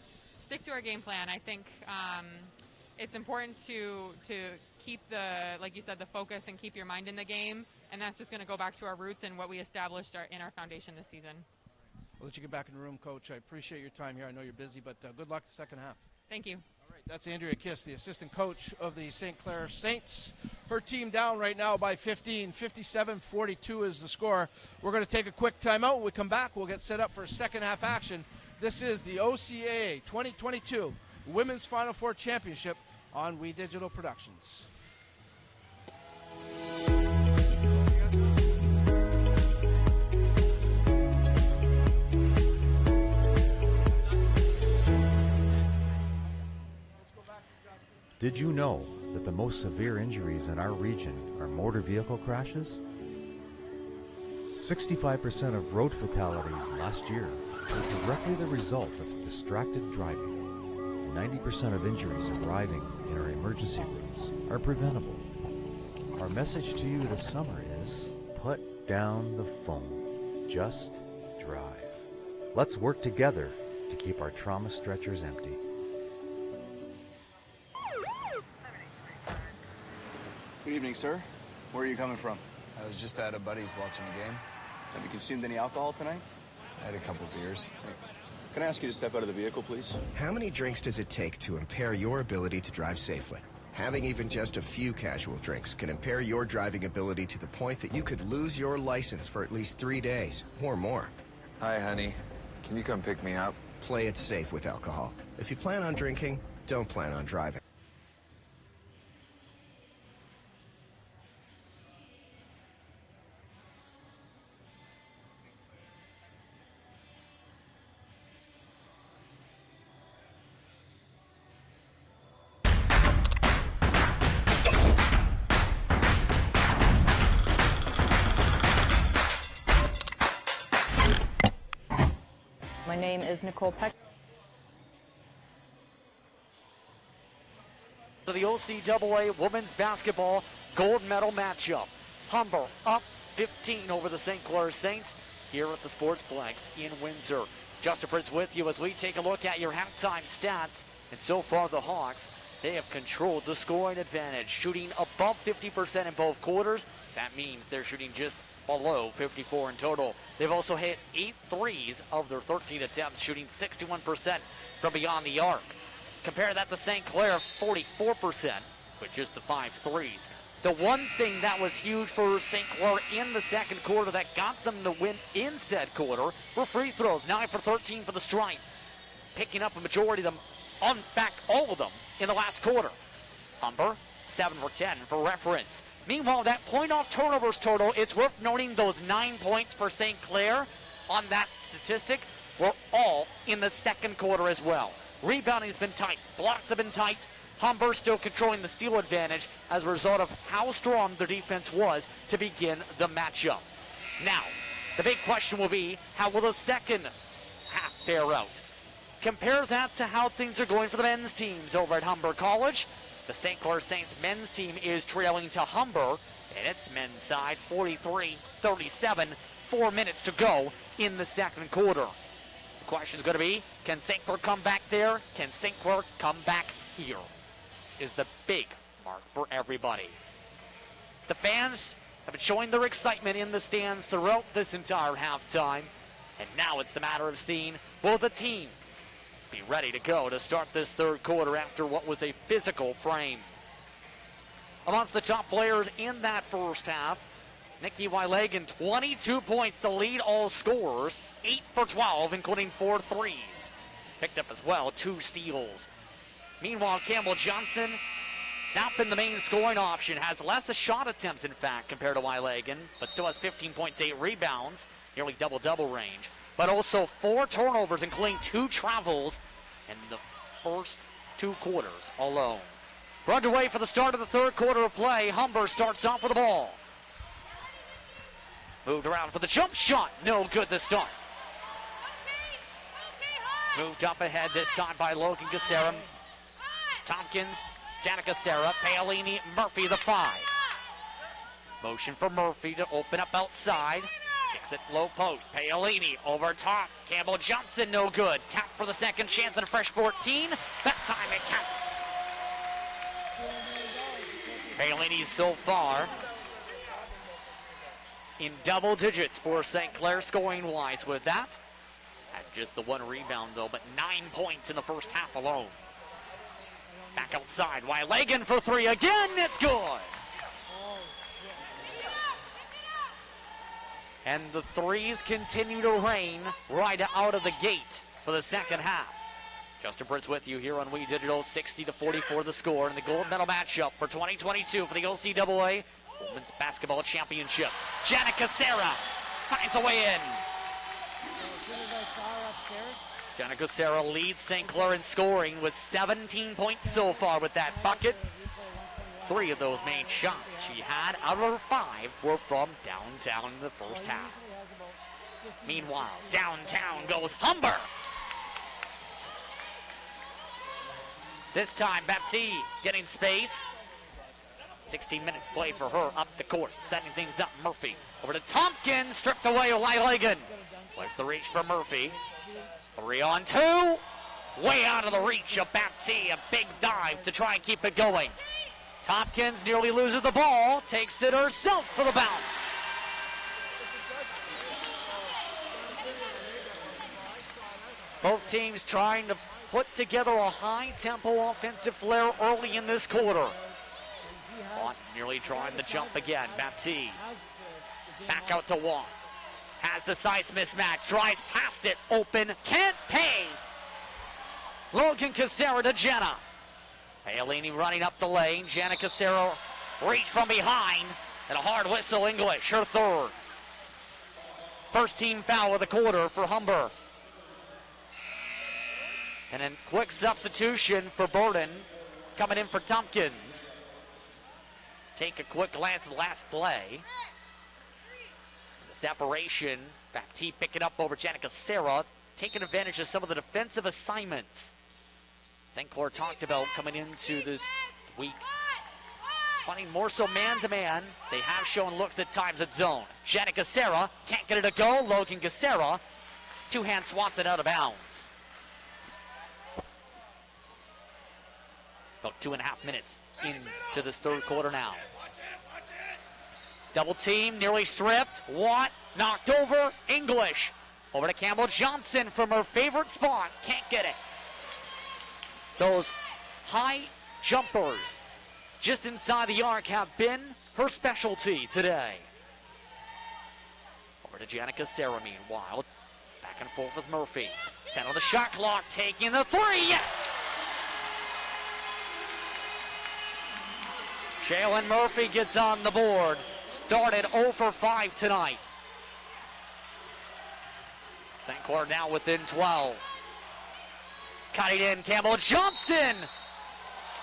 Stick to our game plan. I think it's important to keep like you said, the focus and keep your mind in the game, and that's just going to go back to our roots and what we established in our foundation this season. We'll let you get back in the room, Coach. I appreciate your time here. I know you're busy, but good luck the second half. Thank you. All right, that's Andrea Kiss, the assistant coach of the St. Clair Saints. Her team down right now by 15. 57-42 is the score. We're going to take a quick timeout. When we come back, we'll get set up for second half action. This is the OCAA 2022 Women's Final Four Championship on We Digital Productions. Did you know that the most severe injuries in our region are motor vehicle crashes? 65% of road fatalities last year were directly the result of distracted driving. 90% of injuries arriving in our emergency rooms are preventable. Our message to you this summer is, put down the phone. Just drive. Let's work together to keep our trauma stretchers empty. Good evening, sir. Where are you coming from? I was just at a buddy's watching a game. Have you consumed any alcohol tonight? I had a couple beers. Thanks. Can I ask you to step out of the vehicle, please? How many drinks does it take to impair your ability to drive safely? Having even just a few casual drinks can impair your driving ability to the point that you could lose your license for at least 3 days or more. Hi, honey. Can you come pick me up? Play it safe with alcohol. If you plan on drinking, don't plan on driving. My name is Nicole Peck. To the OCAA women's basketball gold medal matchup. Humber up 15 over the St. Clair Saints here at the Sportsplex in Windsor. Justin Prince with you as we take a look at your halftime stats. And so far the Hawks, they have controlled the scoring advantage, shooting above 50% in both quarters. That means they're shooting just below 54 in total. They've also hit 8 threes of their 13 attempts, shooting 61% from beyond the arc. Compare that to St. Clair, 44% with just the 5 threes. The one thing that was huge for St. Clair in the second quarter that got them the win in said quarter were free throws, 9 for 13 for the Stripe, picking up a majority of them, in fact all of them, in the last quarter. Humber, 7 for 10 for reference. Meanwhile, that point-off turnovers total, it's worth noting those 9 points for St. Clair on that statistic were all in the second quarter as well. Rebounding has been tight. Blocks have been tight. Humber still controlling the steal advantage as a result of how strong their defense was to begin the matchup. Now, the big question will be, how will the second half fare out? Compare that to how things are going for the men's teams over at Humber College. The St. Clair Saints men's team is trailing to Humber, and its men's side 43-37, 4 minutes to go in the second quarter. The question is going to be, can St. Clair come back there? Can St. Clair come back here? Is the big mark for everybody. The fans have been showing their excitement in the stands throughout this entire halftime, and now it's the matter of seeing, will the teams be ready to go to start this third quarter after what was a physical frame. Amongst the top players in that first half, Nikki Weilagan, 22 points to lead all scorers, 8 for 12, including 4 threes. Picked up as well 2 steals. Meanwhile, Campbell Johnson has not been the main scoring option, has less shot attempts, in fact, compared to Weilagan, but still has 15 points, 8 rebounds, nearly double-double range. But also 4 turnovers, including 2 travels in the first 2 quarters alone. We're underway for the start of the third quarter of play. Humber starts off with the ball. Moved around for the jump shot. No good this time. Moved up ahead this time by Logan Casera. Tompkins, Janica Serra, Paolini, Murphy, the 5. Motion for Murphy to open up outside. Kicks it low post. Paolini over top. Campbell Johnson, no good. Tap for the second chance and a fresh 14. That time it counts. Paolini so far in double digits for St. Clair scoring-wise with that. Had just the 1 rebound, though, but 9 points in the first half alone. Back outside. Weilagan for 3 again. It's good. And the threes continue to rain right out of the gate for the second half. Justin Pritz with you here on We Digital. 60-44 the score in the gold medal matchup for 2022 for the OCAA Women's Basketball Championships. Janica Serra finds a way in. Janica Serra leads St. Clair in scoring with 17 points so far with that bucket. 3 of those main shots she had out of her 5 were from downtown in the first half. Meanwhile, downtown goes Humber. This time, Baptiste getting space. 16 minutes played for her up the court. Setting things up, Murphy. Over to Tompkins, stripped away Weilagan. Plays the reach for Murphy. 3 on 2. Way out of the reach of Baptiste. A big dive to try and keep it going. Tompkins nearly loses the ball. Takes it herself for the bounce. Both teams trying to put together a high-tempo offensive flair early in this quarter. Watt nearly trying the jump again. Baptiste back out to Watt. Has the size mismatch. Drives past it. Open. Can't pay. Logan Casera to Jenna. Paolini running up the lane. Jenna Casera reach from behind. And a hard whistle. English, her 3rd. First team foul of the quarter for Humber. And then quick substitution for Burden. Coming in for Tompkins. Let's take a quick glance at the last play. The separation. Baptiste picking up over Janica Serra. Taking advantage of some of the defensive assignments St. Clair talked about coming into this week. Finding more so man-to-man. They have shown looks at times at zone. Janica Serra can't get it to go. Logan Casera. 2-hand swats it out of bounds. About 2.5 minutes into this third quarter now. Double team, nearly stripped. Watt knocked over. English over to Campbell Johnson from her favorite spot. Can't get it. Those high jumpers just inside the arc have been her specialty today. Over to Janica Serra, meanwhile. Back and forth with Murphy. 10 on the shot clock, taking the 3. Yes! Jalen Murphy gets on the board. Started 0 for 5 tonight. St. Clair now within 12. Cutting in, Campbell Johnson.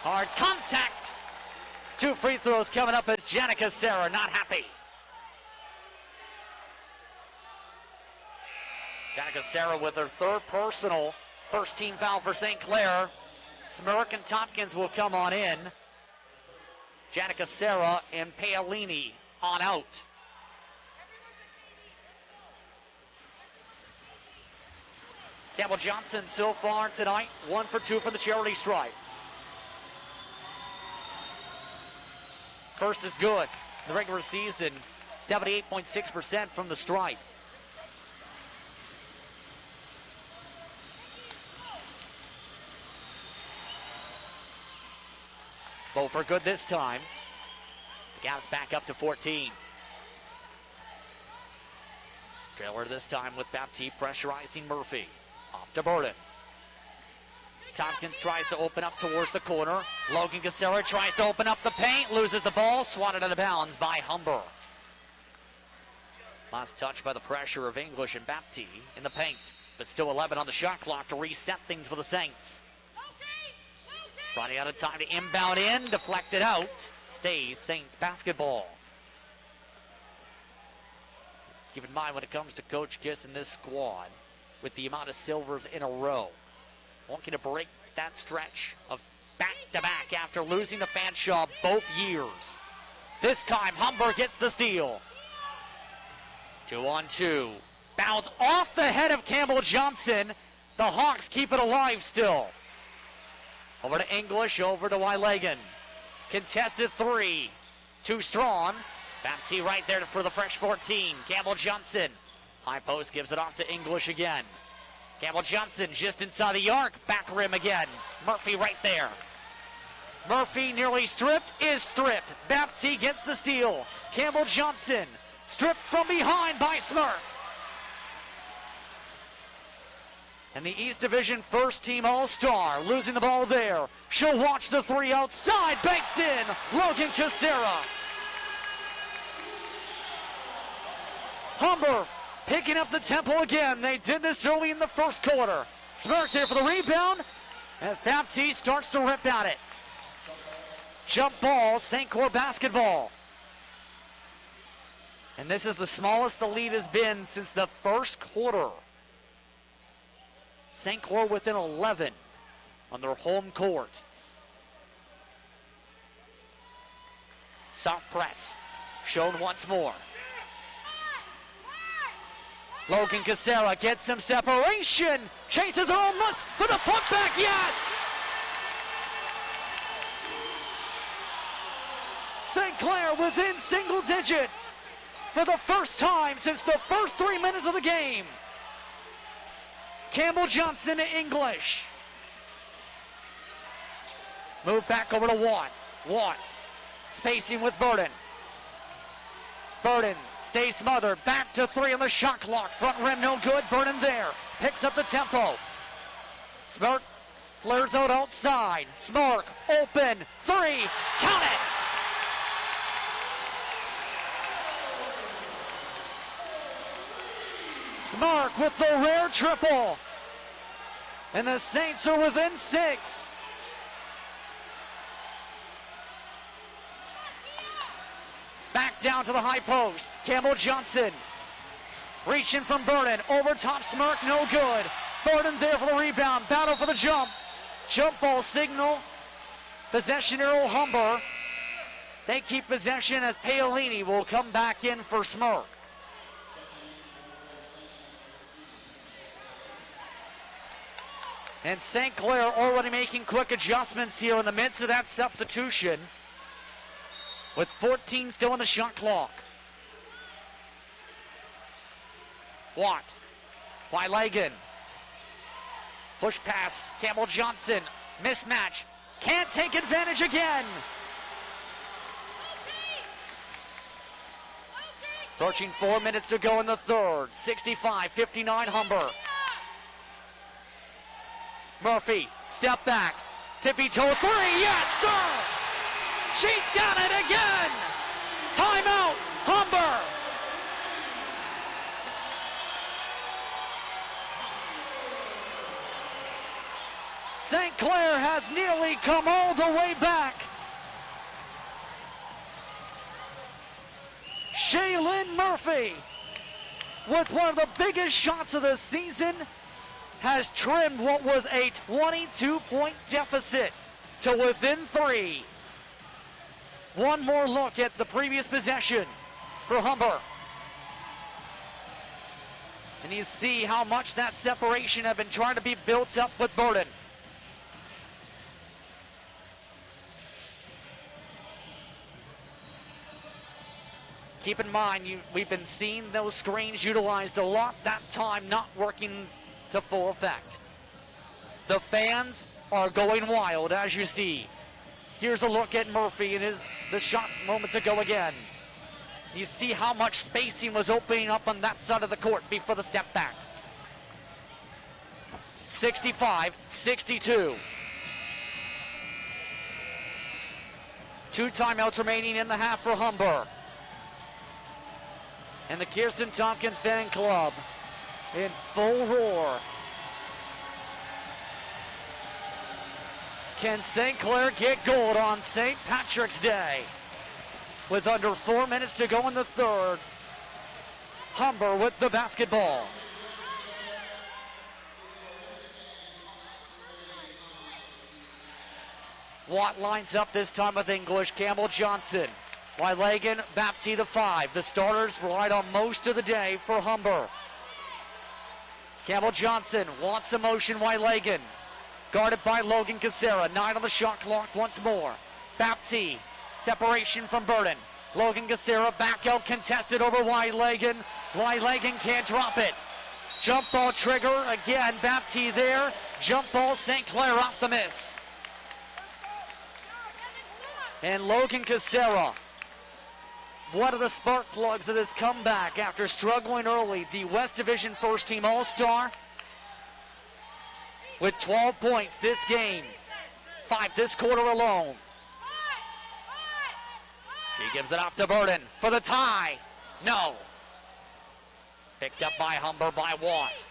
Hard contact. 2 free throws coming up as Janica Serra not happy. Janica Serra with her third personal. First team foul for St. Clair. Smirk and Tompkins will come on in. Janica Serra and Paolini on out. Campbell Johnson so far tonight, 1 for 2 for the charity stripe. First is good. In the regular season, 78.6% from the stripe. Both are good this time. The gap's back up to 14. Trailer this time with Baptiste pressurizing Murphy. Off to Burden. Tompkins tries to open up towards the corner. Logan Casera tries to open up the paint, loses the ball, swatted out of bounds by Humber. Last touch by the pressure of English and Baptiste in the paint, but still 11 on the shot clock to reset things for the Saints. Running out of time to inbound in, deflected out. Stays Saints basketball. Keep in mind when it comes to Coach Kiss and this squad, with the amount of silvers in a row, want you to break that stretch of back-to-back after losing to Fanshawe both years. This time, Humber gets the steal. 2-on-2. Bounce off the head of Campbell Johnson. The Hawks keep it alive still. Over to English, over to Wylagan. Contested 3. Too strong. Baptiste right there for the fresh 14. Campbell Johnson. High post gives it off to English again. Campbell Johnson just inside the arc. Back rim again. Murphy right there. Murphy nearly stripped, is stripped. Baptiste gets the steal. Campbell Johnson stripped from behind by Smirk. And the East Division first team All-Star losing the ball there. She'll watch the 3 outside. Banks in. Logan Casera. Humber picking up the tempo again. They did this early in the first quarter. Smirk there for the rebound as Baptiste starts to rip at it. Jump ball, St. Clair basketball. And this is the smallest the lead has been since the first quarter. St. Clair within 11 on their home court. Soft press shown once more. Logan Casera gets some separation. Chases her own miss for the putback. Yes! St. Clair within single digits for the first time since the first 3 minutes of the game. Campbell Johnson to English. Move back over to Watt. Watt spacing with Burden. Burden stays smothered. Back to 3 on the shot clock. Front rim no good. Burden there. Picks up the tempo. Smirk flares out outside. Smirk open. 3. Count it. Smirk with the rare triple. And the Saints are within 6. Back down to the high post. Campbell Johnson reaching from Burden. Over top Smirk, no good. Burden there for the rebound. Battle for the jump. Jump ball signal. Possession arrow Humber. They keep possession as Paolini will come back in for Smirk. And St. Clair already making quick adjustments here in the midst of that substitution, with 14 still on the shot clock. Watt. Wylagan. Push pass. Campbell Johnson. Mismatch. Can't take advantage again. Approaching 4 minutes to go in the third. 65-59 Humber. Murphy, step back, tippy toe 3, yes sir! She's got it again. Timeout, Humber. St. Clair has nearly come all the way back. Shaylin Murphy, with one of the biggest shots of the season, has trimmed what was a 22-point deficit to within 3. One more look at the previous possession for Humber. And you see how much that separation had been trying to be built up with Burden. Keep in mind, we've been seeing those screens utilized a lot, that time not working to full effect. The fans are going wild, as you see. Here's a look at Murphy and the shot moments ago again. You see how much spacing was opening up on that side of the court before the step back. 65-62. 2 timeouts remaining in the half for Humber. And the Kirsten Tompkins fan club in full roar. Can St. Clair get gold on St. Patrick's Day? With under 4 minutes to go in the third, Humber with the basketball. Watt lines up this time with English. Campbell Johnson. Wylagan, Baptiste the 5. The starters relied on most of the day for Humber. Campbell Johnson wants a motion. Wylagan guarded by Logan Casera. 9 on the shot clock once more. Baptiste, separation from Burden. Logan Casera back out, contested over Wylagan. Wylagan can't drop it. Jump ball trigger again. Baptiste there. Jump ball, St. Clair off the miss. And Logan Casera, one of the spark plugs of this comeback after struggling early. The West Division first team All-Star with 12 points this game. 5 this quarter alone. She gives it off to Burden for the tie. No. Picked up by Humber by Watt.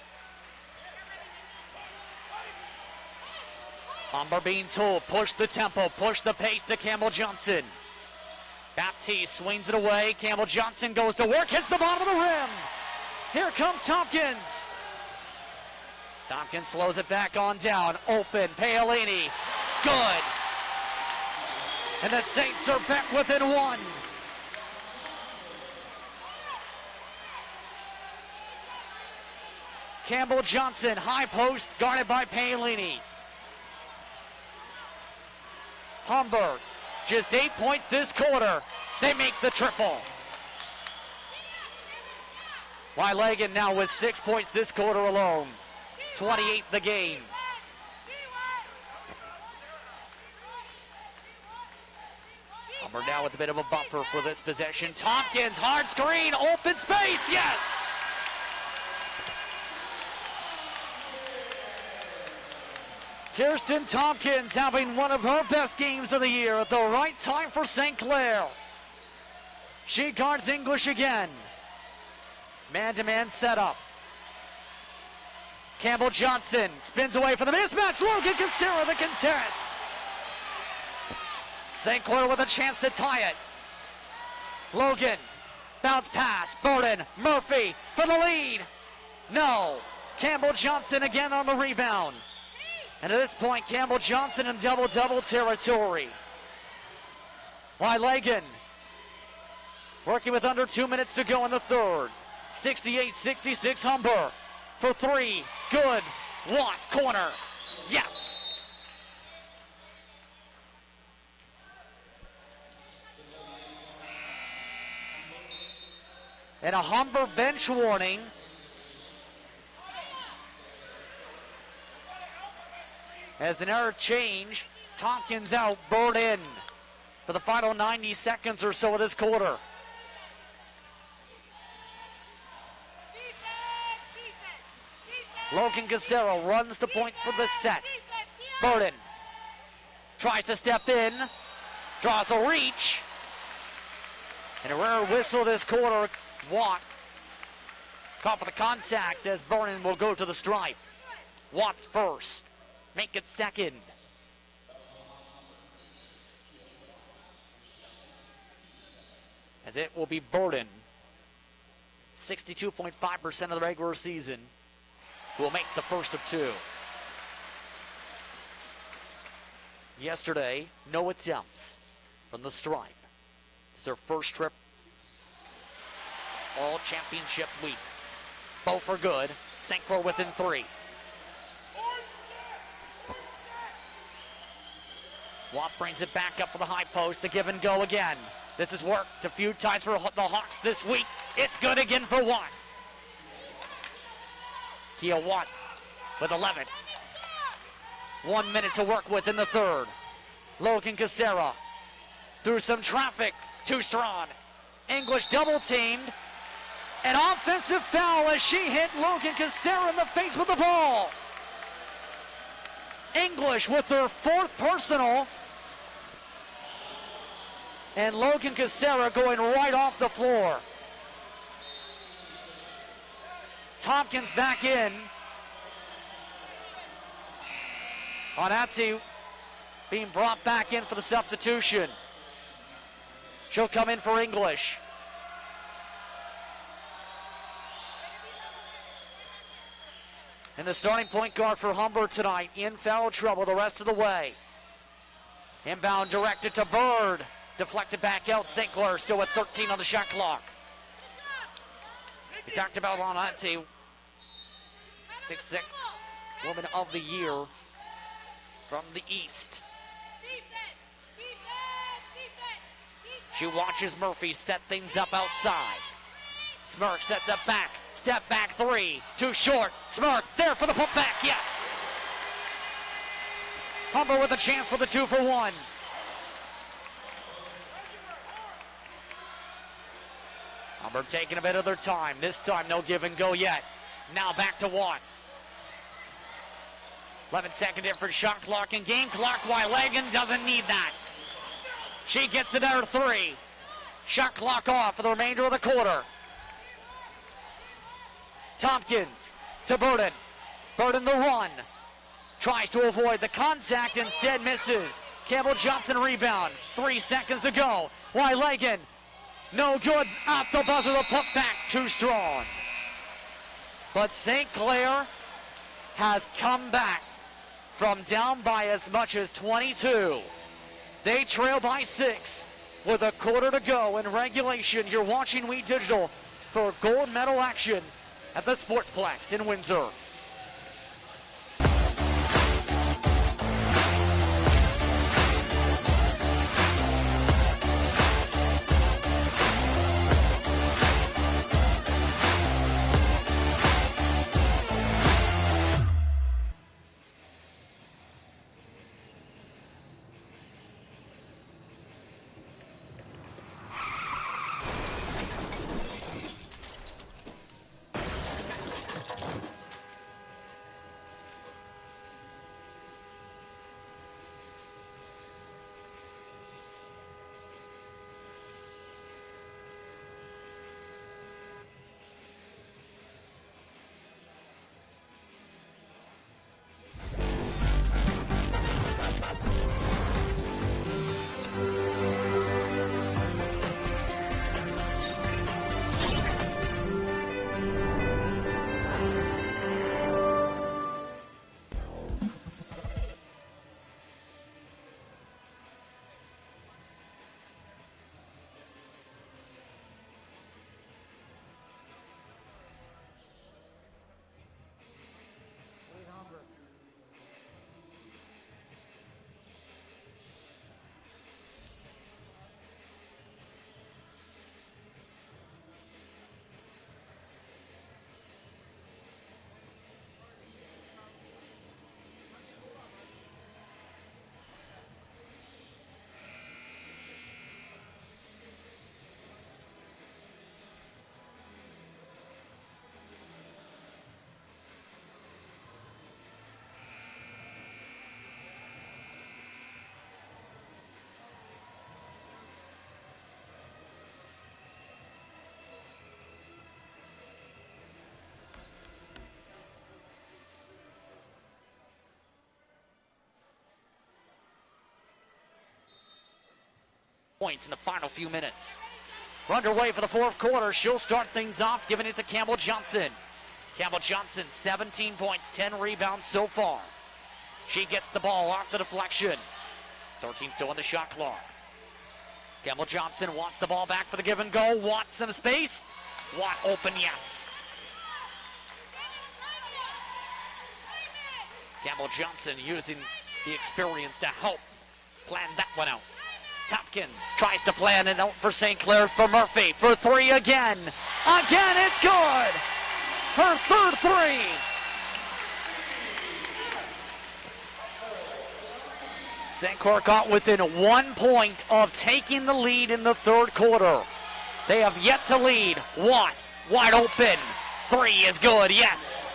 Humber being told, push the tempo, push the pace to Campbell Johnson. Baptiste swings it away. Campbell Johnson goes to work, hits the bottom of the rim. Here comes Tompkins. Tompkins slows it back on down. Open, Paolini. Good. And the Saints are back within 1. Campbell Johnson, high post, guarded by Paolini. Humber, just 8 points this quarter. They make the triple. Wylagan now with 6 points this quarter alone. 28 the game. Humber now with a bit of a buffer for this possession. Tompkins, hard screen, open space, yes! Kirsten Tompkins having one of her best games of the year at the right time for St. Clair. She guards English again. Man-to-man setup. Campbell Johnson spins away for the mismatch. Logan Casera the contest. St. Clair with a chance to tie it. Logan, bounce pass, Burden, Murphy for the lead. No, Campbell Johnson again on the rebound. And at this point, Campbell Johnson in double-double territory. Wylagan working with under 2 minutes to go in the third. 68-66 Humber for 3. Good. Watt corner. Yes. And a Humber bench warning. As an error change, Tompkins out, Bird in for the final 90 seconds or so of this quarter. Logan Casera runs the point for the set. Burden tries to step in, Draws a reach. And a rare whistle this quarter. Watt caught with the contact as Vernon will go to the stripe. Watt's first. Make it second. As it will be Burden, 62.5% of the regular season, who will make the first of two. Yesterday, no attempts from the stripe. It's their first trip all championship week. Both are good. St. Clair within 3. Watt brings it back up for the high post. The give and go again. This has worked a few times for the Hawks this week. It's good again for Watt. Kia Watt with 11. 1 minute to work with in the third. Logan Casera through some traffic. Too strong. English double teamed. An offensive foul as she hit Logan Casera in the face with the ball. English with her 4th personal. And Logan Casera going right off the floor. Tompkins back in. Onatsi being brought back in for the substitution. She'll come in for English. And the starting point guard for Humber tonight in foul trouble the rest of the way. Inbound directed to Bird. Deflected back out. St. Clair still with 13 on the shot clock. We talked about Onatsi, 6'6", Woman of the Year from the East. She watches Murphy set things up outside. Smirk sets up back. Step back 3. Too short. Smirk there for the putback. Yes. Humber with a chance for the 2 for 1. Humber taking a bit of their time. This time no give and go yet. Now back to Watt. 11-second difference shot clock and game clock. Wylagan doesn't need that. She gets another 3. Shot clock off for the remainder of the quarter. Tompkins to Burden. Burden the run. Tries to avoid the contact, instead misses. Campbell Johnson rebound. 3 seconds to go. Wylagan. No good at the buzzer. The putback too strong. But St. Clair has come back from down by as much as 22. They trail by 6 with a quarter to go in regulation. You're watching We Digital for gold medal action at the Sportsplex in Windsor. points in the final few minutes. We're underway for the fourth quarter. She'll start things off, giving it to Campbell Johnson. Campbell Johnson, 17 points, 10 rebounds so far. She gets the ball off the deflection. 13 still on the shot clock. Campbell Johnson wants the ball back for the give and go. Wants some space. Watt open, yes. Campbell Johnson using the experience to help plan that one out. Tompkins tries to plan it out for St. Clair, for Murphy, for three again. Again, it's good. Her third three. St. Clair got within 1 point of taking the lead in the third quarter. They have yet to lead. Watt, wide open. Three is good, yes.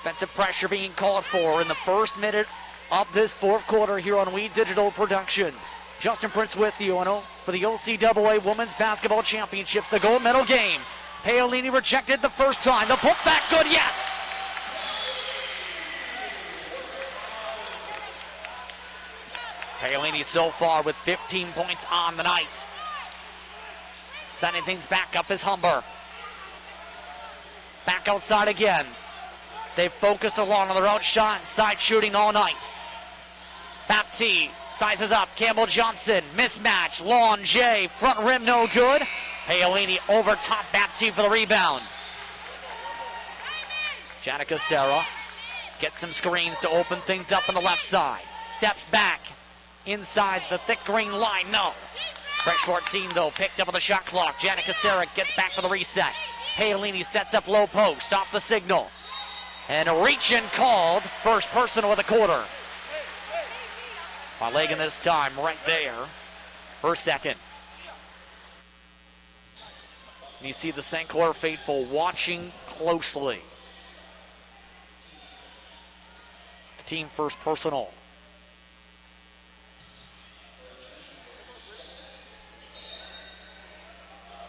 Defensive pressure being called for in the first minute of this fourth quarter here on We Digital Productions. Justin Prince with you for the OCAA Women's Basketball Championships, the gold medal game. Paolini rejected the first time. The putback good, yes. Paolini so far with 15 points on the night. Sending things back up is Humber. Back outside again. They've focused along on their outside side shooting all night. Baptiste sizes up. Campbell Johnson, mismatch. Lawn J, front rim no good. Paolini over top Baptiste for the rebound. Janica Serra gets some screens to open things up on the left side. Steps back inside the thick green line. No. Fresh 14 though, picked up on the shot clock. Janica Serra gets back for the reset. Paolini sets up low post off the signal. And a reach-in called, first personal of the quarter. Legan this time right there, her second. And you see the St. Clair faithful watching closely. The team first personal.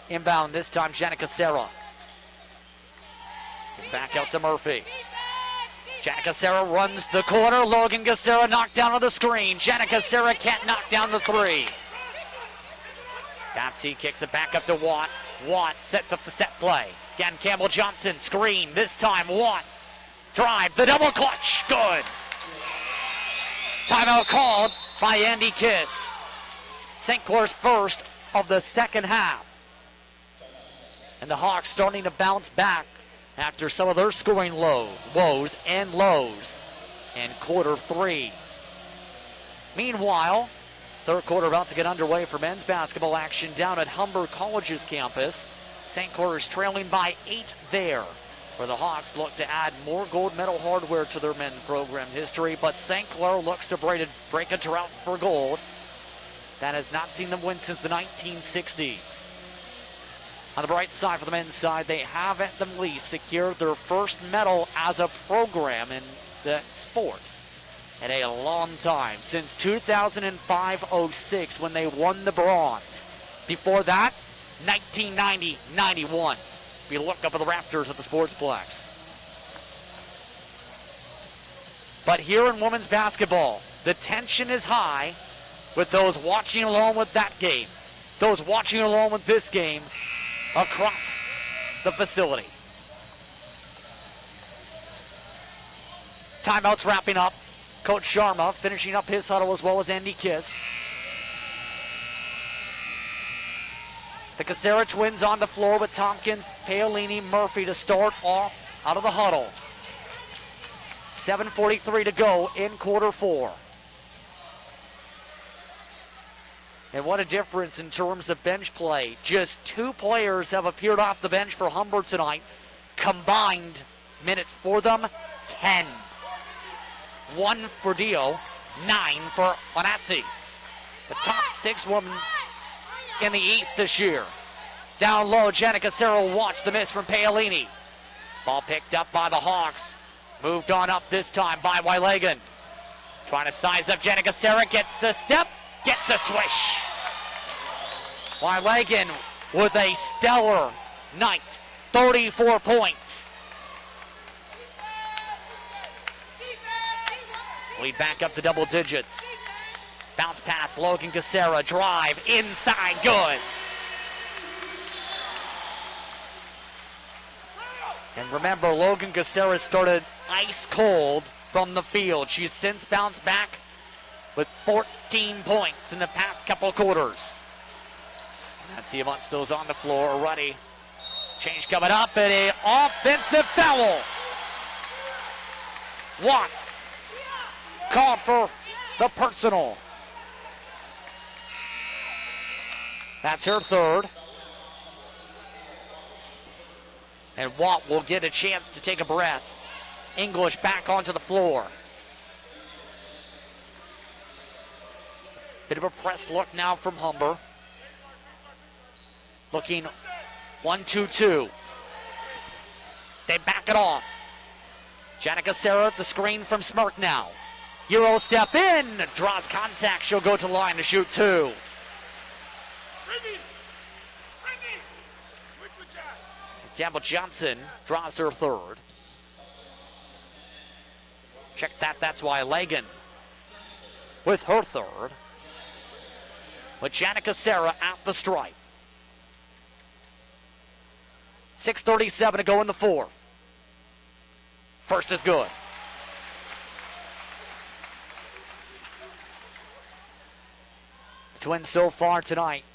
Inbound this time, Janica Serra. Back out to Murphy. Janica Serra runs the corner. Logan Gassera knocked down on the screen. Janica Serra can't knock down the three. Baptiste kicks it back up to Watt. Watt sets up the set play. Again, Campbell Johnson, screen. This time, Watt. Drive, the double clutch. Good. Timeout called by Andy Kiss. St. Clair's first of the second half. And the Hawks starting to bounce back after some of their scoring woes and lows in quarter three. Meanwhile, third quarter about to get underway for men's basketball action down at Humber College's campus. St. Clair is trailing by 8 there, where the Hawks look to add more gold medal hardware to their men's program history, but St. Clair looks to break a drought for gold that has not seen them win since the 1960s. On the bright side, for the men's side, they have at the least secured their first medal as a program in the sport in a long time, since 2005-06 when they won the bronze. Before that, 1990-91. If you look up at the Raptors at the Sportsplex. But here in women's basketball, the tension is high with those watching along with that game, those watching along with this game, across the facility. Timeouts wrapping up. Coach Sharma finishing up his huddle as well as Andy Kiss. The Gassera twins on the floor with Tompkins, Paolini, Murphy to start off out of the huddle. 7:43 to go in quarter four. And what a difference in terms of bench play. Just 2 players have appeared off the bench for Humber tonight. Combined minutes for them, 10. 1 for Dio, 9 for Onatzi. The top 6 women in the East this year. Down low, Janica Serra watched the miss from Paolini. Ball picked up by the Hawks. Moved on up this time by Wylagan. Trying to size up Janica Serra, gets a step. Gets a swish. Wylagan with a stellar night. 34 points. Lead back up to double digits. Bounce pass, Logan Gacera, drive, inside, good. And remember, Logan Gacera started ice cold from the field. She's since bounced back with 14 points in the past couple quarters. Nancy Munstow's on the floor already. Change coming up, and an offensive foul. Watt called for the personal. That's her third. And Watt will get a chance to take a breath. English back onto the floor. Bit of a press look now from Humber. Looking 1-2-2. They back it off. Janica Sarah, the screen from Smirk now. Euro step in, draws contact. She'll go to the line to shoot two. Campbell Johnson draws her third. Check that, that's why Lagan with her third. With Janica Sarah at the stripe. 6:37 to go in the fourth. First is good. The Twins so far tonight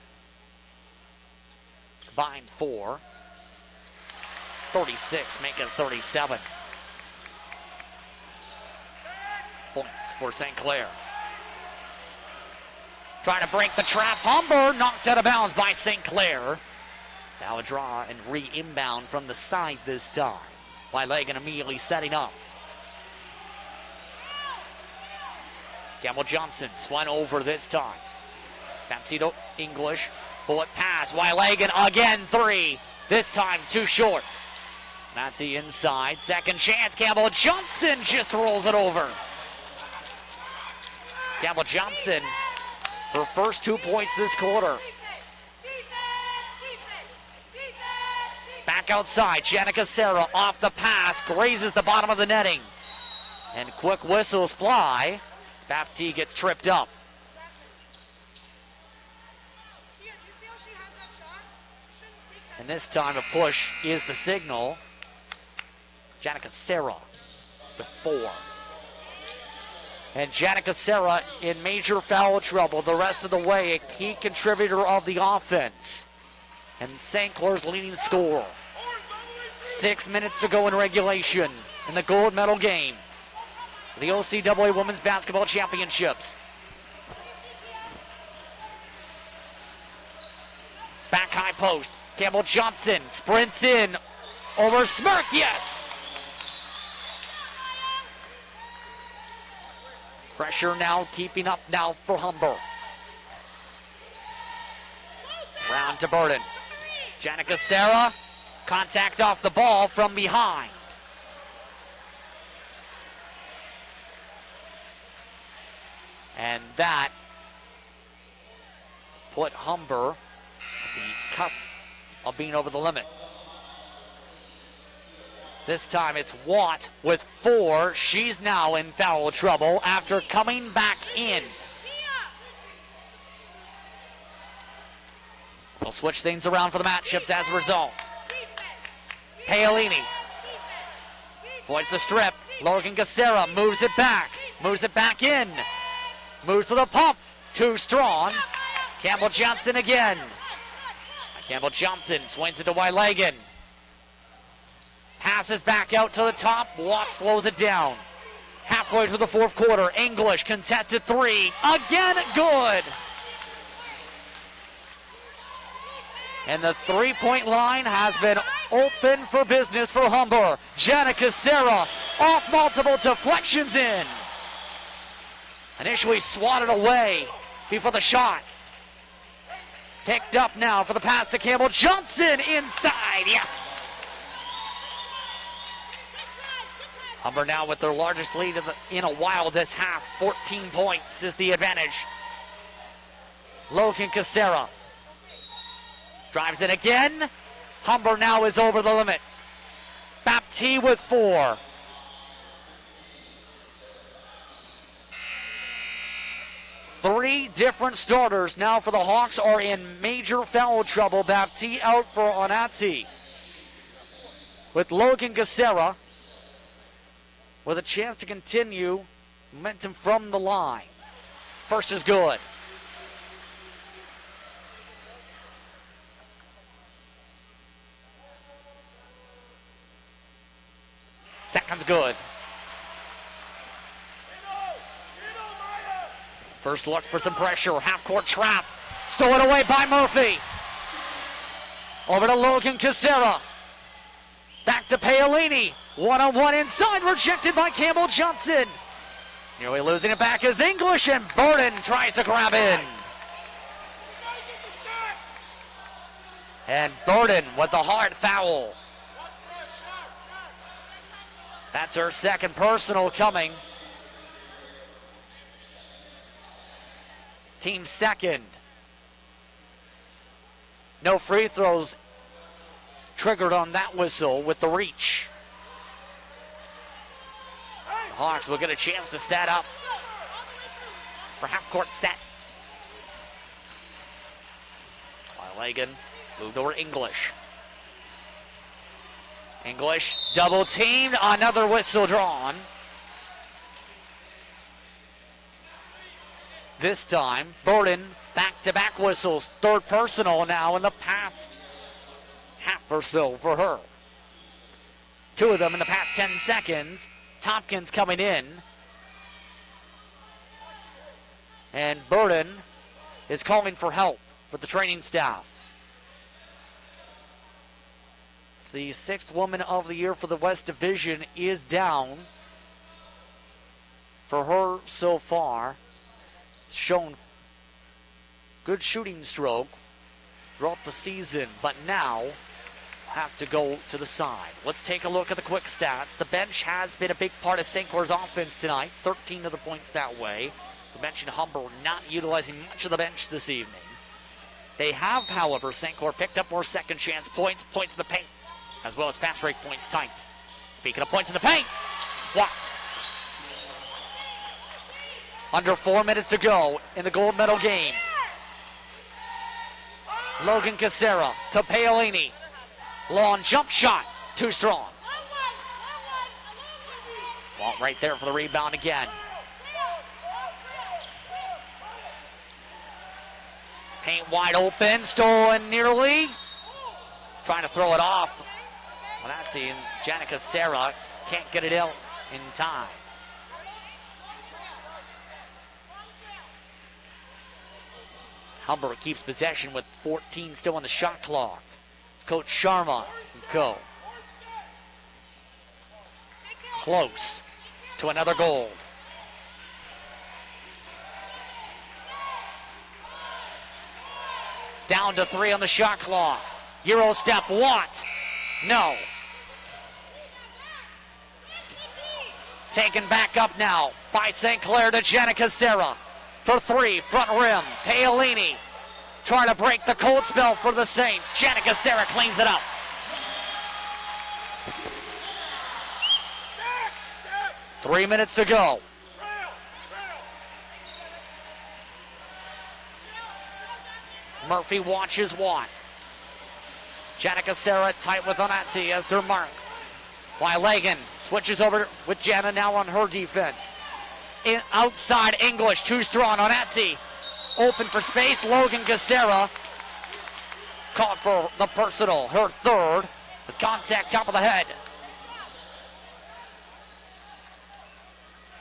combined 4. 36, making it 37. Points for St. Clair. Trying to break the trap. Humber knocked out of bounds by St. Clair. Now a draw and re-inbound from the side this time. By Lagan immediately setting up. Campbell Johnson swung over this time. Baptito English. Bullet pass. Lagan again, 3. This time too short. Nancy inside. Second chance. Campbell Johnson just rolls it over. Campbell Johnson, her first 2 points this quarter. Back outside. Janica Sarah off the pass. Grazes the bottom of the netting. And quick whistles fly. Baptiste gets tripped up. And this time a push is the signal. Janica Sarah with 4. And Janica Sarah in major foul trouble the rest of the way, a key contributor of the offense. And St. Clair's leading scorer. 6 minutes to go in regulation in the gold medal game. The OCAA Women's Basketball Championships. Back high post. Campbell Johnson sprints in over Smirk, yes! Pressure now keeping up now for Humber. Round to Burden. Janica Sarah, contact off the ball from behind. And that put Humber at the cusp of being over the limit. This time it's Watt with 4. She's now in foul trouble after coming back in. They'll switch things around for the matchups as a result. Paolini avoids the strip. Logan Gacera moves it back. Moves it back in. Moves to the pump. Too strong. Campbell Johnson again. Campbell Johnson swings it to Lagan. Passes back out to the top. Watt slows it down. Halfway through the fourth quarter. English contested 3. Again, good. And the three-point line has been open for business for Humber. Janica Sarah off multiple deflections in. Initially swatted away before the shot. Picked up now for the pass to Campbell Johnson inside. Yes. Humber now with their largest lead in a while this half. 14 points is the advantage. Logan Gacera drives it again. Humber now is over the limit. Baptiste with 4. 3 different starters now for the Hawks are in major foul trouble. Baptiste out for Onati. With Logan Gacera with a chance to continue momentum from the line. First is good. Second's good. First look for some pressure. Half-court trap. Stolen away by Murphy. Over to Logan Gacera. Back to Paolini. One-on-one inside. Rejected by Campbell Johnson. Nearly losing it back is English, and Burden tries to grab in. And Burden with a hard foul. That's her second personal coming. Team second. No free throws triggered on that whistle with the reach. The Hawks will get a chance to set up for half-court set. While Lagan moved over English. English double teamed, another whistle drawn. This time, Burden back-to-back whistles, third personal now in the past half or so for her. 2 of them in the past 10 seconds. Tompkins coming in. And Burden is calling for help for the training staff. The 6th woman of the year for the West Division is down for her so far. Shown good shooting stroke throughout the season, but now have to go to the side. Let's take a look at the quick stats. The bench has been a big part of St. Clair's offense tonight. 13 of the points that way. We mentioned Humber not utilizing much of the bench this evening. They have, however, St. Clair picked up more second chance points in the paint, as well as fast break points tight. Speaking of points in the paint, what? Under 4 minutes to go in the gold medal game. Logan Gacera to Paolini. Long jump shot, too strong. Well, right there for the rebound again. Paint wide open, stolen nearly. Trying to throw it off. Well, that's in Janica Gacera. Can't get it out in time. Humber keeps possession with 14 still on the shot clock. It's Coach Sharma and co. Close to another goal. Down to 3 on the shot clock. Euro step, what? No. Taken back up now by St. Clair to Janica Gacera. For 3, front rim, Paolini trying to break the cold spell for the Saints. Janica Gacera cleans it up. Three minutes to go. Murphy watches Watt. Janica Gacera tight with Onati as their mark. While Lagan switches over with Jana now on her defense. Outside English, too strong on Onati. Open for space, Logan Gacera. Caught for the personal, her third. With contact top of the head.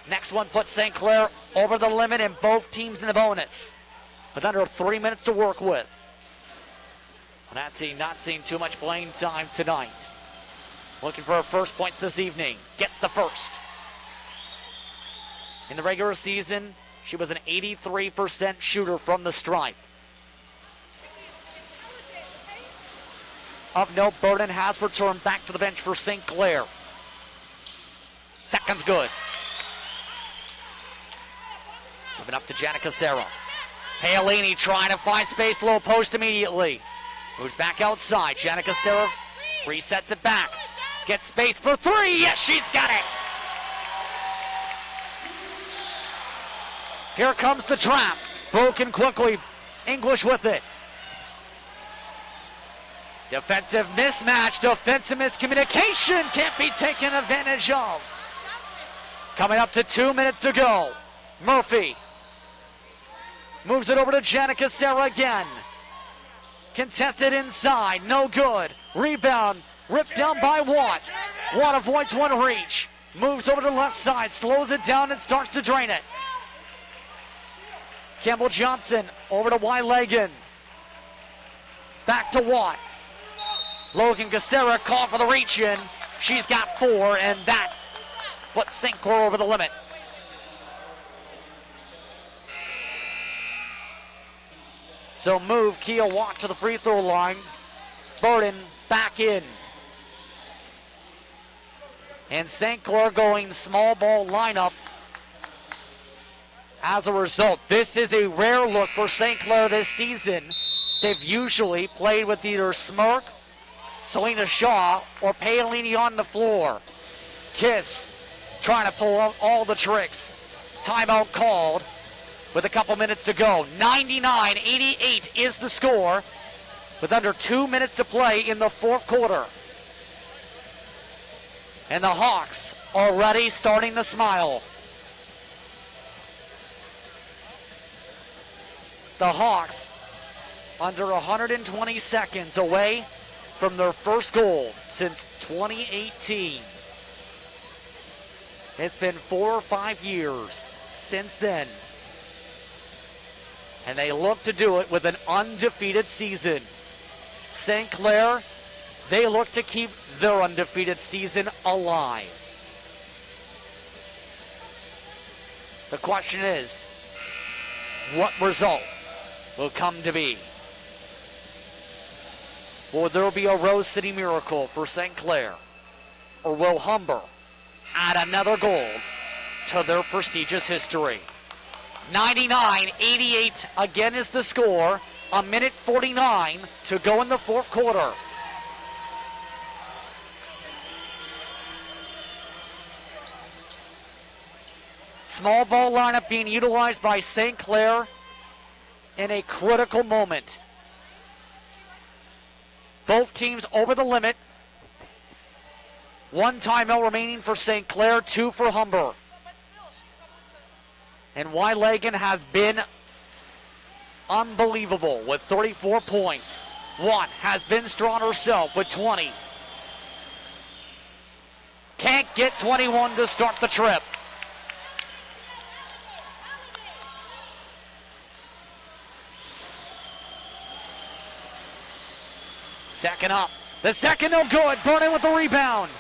Next one puts St. Clair over the limit and both teams in the bonus. With under 3 minutes to work with. Onati not seeing too much playing time tonight. Looking for her first points this evening. Gets the first. In the regular season, she was an 83% shooter from the stripe. Of note, Burden has returned back to the bench for St. Clair. Second's good. Moving up to Janica Gacera. Paolini trying to find space, low post immediately. Moves back outside. Janica Gacera resets it back. Gets space for 3. Yes, she's got it. Here comes the trap. broken quickly. English with it. Defensive mismatch, defensive miscommunication can't be taken advantage of. Coming up to 2 minutes to go. Murphy moves it over to Janica Serra again. Contested inside, no good. Rebound, ripped down by Watt. Watt avoids one reach. Moves over to the left side, slows it down and starts to drain it. Campbell Johnson over to Wylagan. Back to Watt. Logan Gacera called for the reach in. She's got 4, and that puts St. Clair over the limit. So move Kia Watt to the free throw line. Burden back in. And St. Clair going small ball lineup. As a result, this is a rare look for St. Clair this season. They've usually played with either Smirk, Selena Shaw, or Paolini on the floor. Kiss trying to pull out all the tricks. Timeout called with a couple minutes to go. 99-88 is the score with under 2 minutes to play in the fourth quarter. And the Hawks already starting to smile. The Hawks under 120 seconds away from their first goal since 2018. It's been 4 or 5 years since then. And they look to do it with an undefeated season. St. Clair, they look to keep their undefeated season alive. The question is, what result will come to be? Will there be a Rose City miracle for St. Clair? Or will Humber add another goal to their prestigious history? 99-88 again is the score. 1:49 to go in the fourth quarter. Small ball lineup being utilized by St. Clair in a critical moment. Both teams over the limit. 1 timeout remaining for St. Clair, 2 for Humber. And Wylagan has been unbelievable with 34 points. Watt has been strong herself with 20. Can't get 21 to start the trip. Second up. The second no good. Burning with the rebound.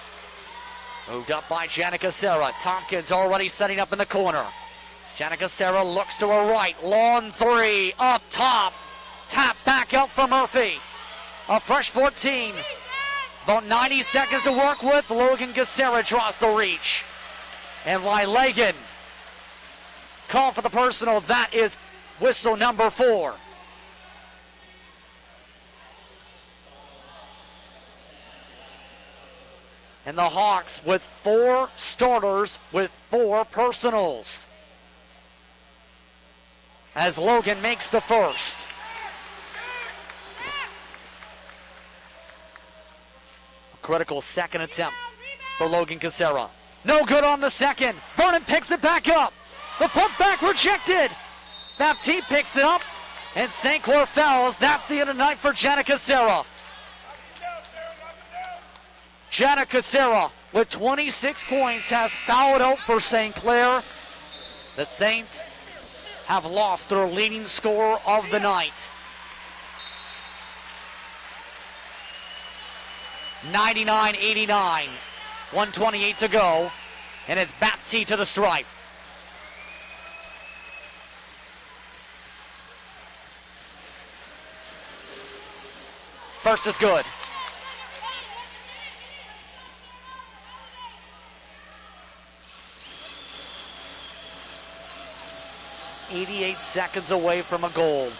Moved up by Janica Serra. Tompkins already setting up in the corner. Janica Serra looks to her right. Long 3 up top. Tap back out for Murphy. A fresh 14. About 90 seconds to work with. Logan Gacera draws the reach. And Wylagan call for the personal. That is whistle number 4. And the Hawks with 4 starters with 4 personals. As Logan makes the first. A critical second attempt for Logan Gacera. No good on the second. Vernon picks it back up. The pump back rejected. Baptiste picks it up. And St. Clair fouls. That's the end of the night for Janica Serra. Janica Serra with 26 points has fouled out for St. Clair. The Saints have lost their leading scorer of the night. 99-89, 1:28 to go, and it's Baptiste to the stripe. First is good. .88 seconds away from a goal.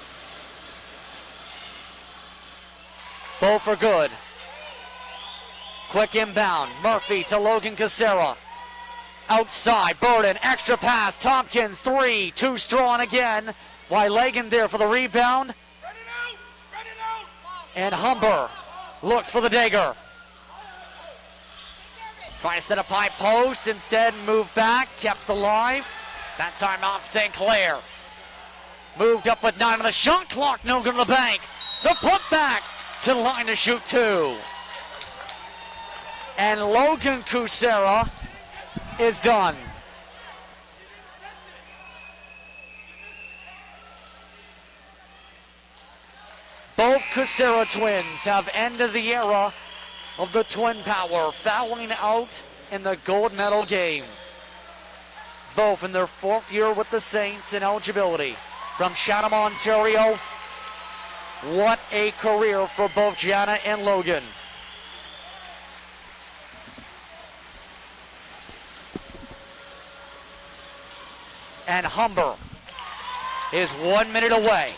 Both are good. Quick inbound. Murphy to Logan Gacera. Outside. Burden. Extra pass. Tompkins. 3. Too strong again. Wylagan there for the rebound. And Humber looks for the dagger. Trying to set up high post, instead moved back, kept alive. That time off St. Clair. Moved up with 9 on the shot clock, no good to the bank. The putback to the line to shoot 2. And Logan Kucera is done. Both Kucera twins have ended the era of the twin power, fouling out in the gold medal game. Both in their 4th year with the Saints in eligibility. From Chatham, Ontario, what a career for both Jana and Logan. And Humber is 1 minute away.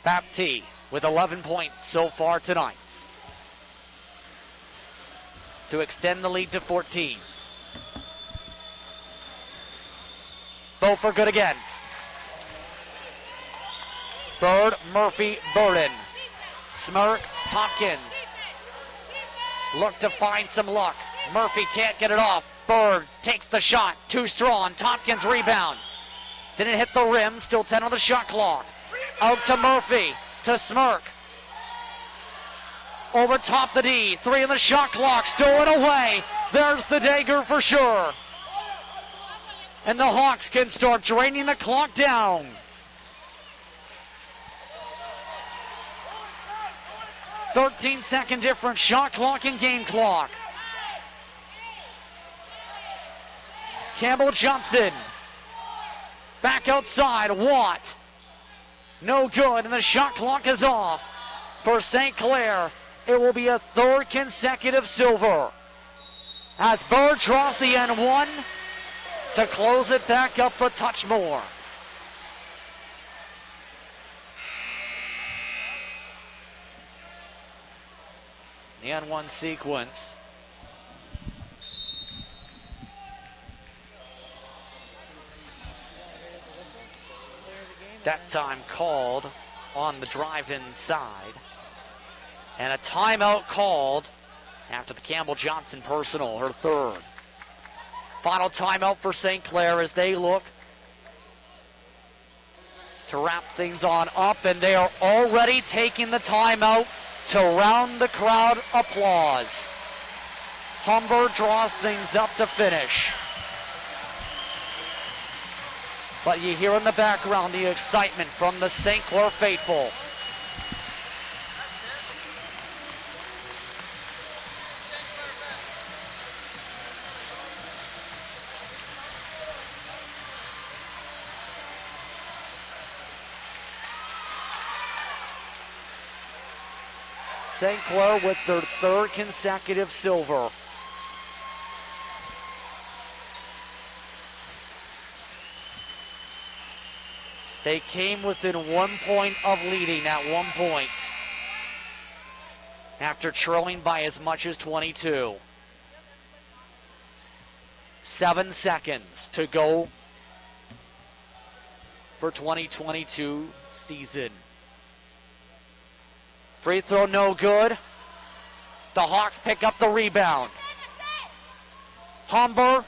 Baptiste with 11 points so far tonight to extend the lead to 14. Both are good again. Bird, Murphy, Burden. Smirk, Tompkins. Look to find some luck. Murphy can't get it off. Bird takes the shot. Too strong. Tompkins rebound. Didn't hit the rim. Still 10 on the shot clock. Out to Murphy. To Smirk. Over top the D. 3 on the shot clock. Stolen away. There's the dagger for sure. And the Hawks can start draining the clock down. 13-second difference, shot clock and game clock. Campbell Johnson. Back outside, Watt. No good, and the shot clock is off. For St. Clair, it will be a 3rd consecutive silver. As Bird draws the N1 to close it back up a touch more. The N1 sequence. That time called on the drive-in side. And a timeout called after the Campbell Johnson personal, her 3rd. Final timeout for St. Clair as they look to wrap things on up, and they are already taking the timeout to round the crowd applause. Humber draws things up to finish. But you hear in the background the excitement from the St. Clair faithful. St. Clair with their 3rd consecutive silver. They came within 1 point of leading at one point after trailing by as much as 22. 7 seconds to go for 2022 season. Free throw no good. The Hawks pick up the rebound. Humber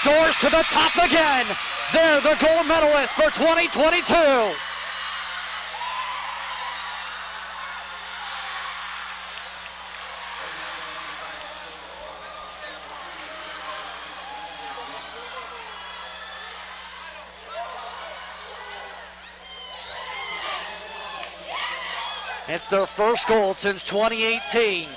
soars to the top again. They're the gold medalist for 2022. It's their first goal since 2018.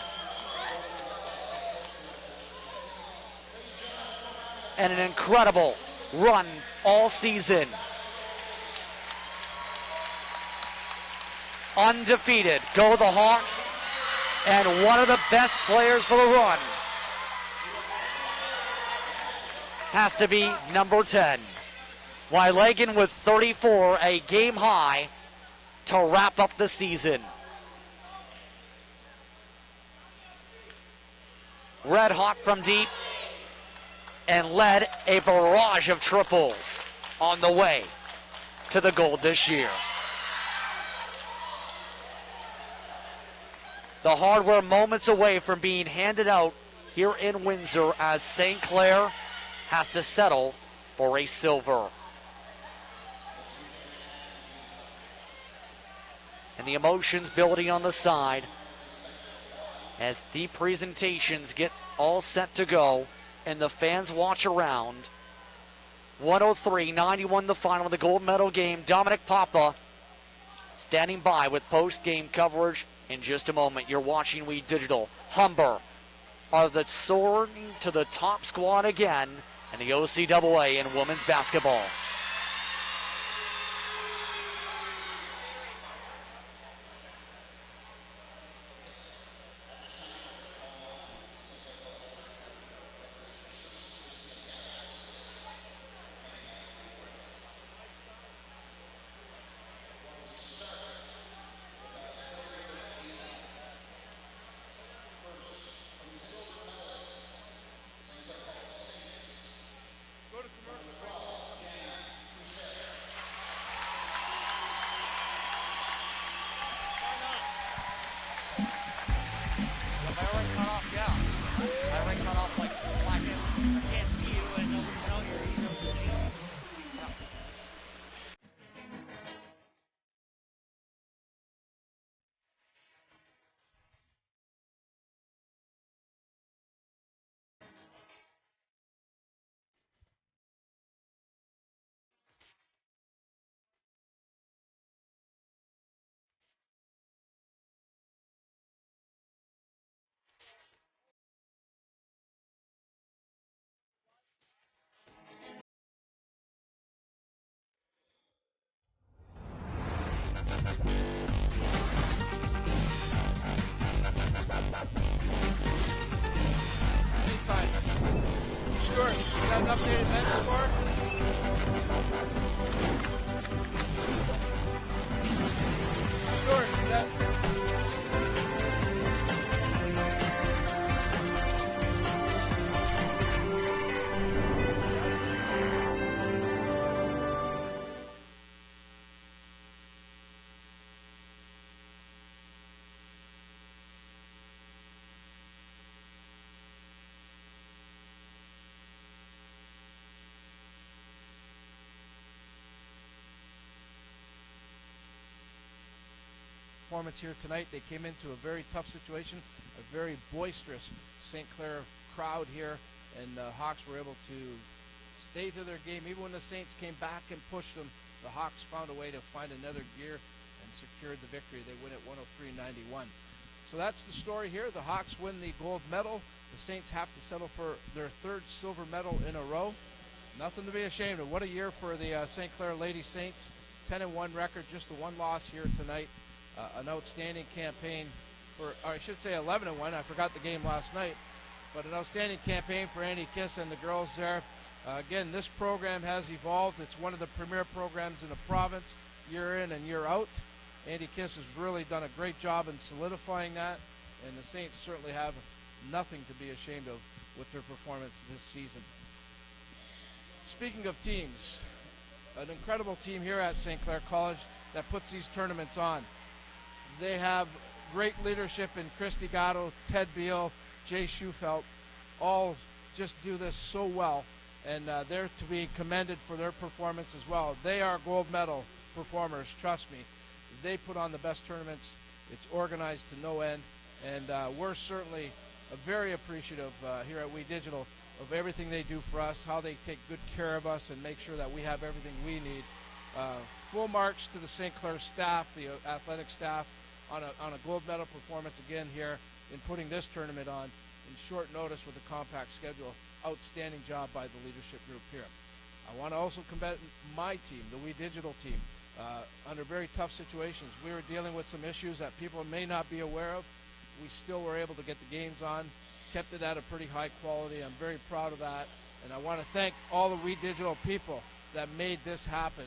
And an incredible run all season. Undefeated. Go the Hawks. And one of the best players for the run has to be number 10. Wylagan with 34, a game high to wrap up the season. red hot from deep, and led a barrage of triples on the way to the gold this year. The hardware moments away from being handed out here in Windsor as St. Clair has to settle for a silver. And the emotions building on the side as the presentations get all set to go and the fans watch around. 103-91 the final of the gold medal game. Dominic Papa standing by with post-game coverage in just a moment. You're watching We Digital. Humber are the soaring to the top squad again in the OCAA in women's basketball. Anytime. Stuart, you got an updated men's score? Stuart, is that... performance here tonight. They came into a very tough situation, a very boisterous St. Clair crowd here, and the Hawks were able to stay to their game. Even when the Saints came back and pushed them, the Hawks found a way to find another gear and secured the victory. They win at 103-91. So that's the story here. The Hawks win the gold medal. The Saints have to settle for their third silver medal in a row. Nothing to be ashamed of. What a year for the St. Clair Lady Saints. 10-1 record, just the one loss here tonight. An outstanding campaign for, or I should say 11-1. I forgot the game last night. But an outstanding campaign for Andy Kiss and the girls there. Again, this program has evolved. It's one of the premier programs in the province, year in and year out. Andy Kiss has really done a great job in solidifying that, and the Saints certainly have nothing to be ashamed of with their performance this season. Speaking of teams, an incredible team here at St. Clair College that puts these tournaments on. They have great leadership in Christy Gatto, Ted Beal, Jay Schufelt, all just do this so well, and they're to be commended for their performance as well. They are gold medal performers, trust me. They put on the best tournaments. It's organized to no end, and we're certainly very appreciative here at We Digital of everything they do for us, how they take good care of us and make sure that we have everything we need. Full marks to the St. Clair staff, the athletic staff, on a gold medal performance again here in putting this tournament on in short notice with a compact schedule. Outstanding job by the leadership group here. I want to also commend my team, the We Digital team, under very tough situations. We were dealing with some issues that people may not be aware of. We still were able to get the games on, kept it at a pretty high quality. I'm very proud of that, and I want to thank all the We Digital people that made this happen,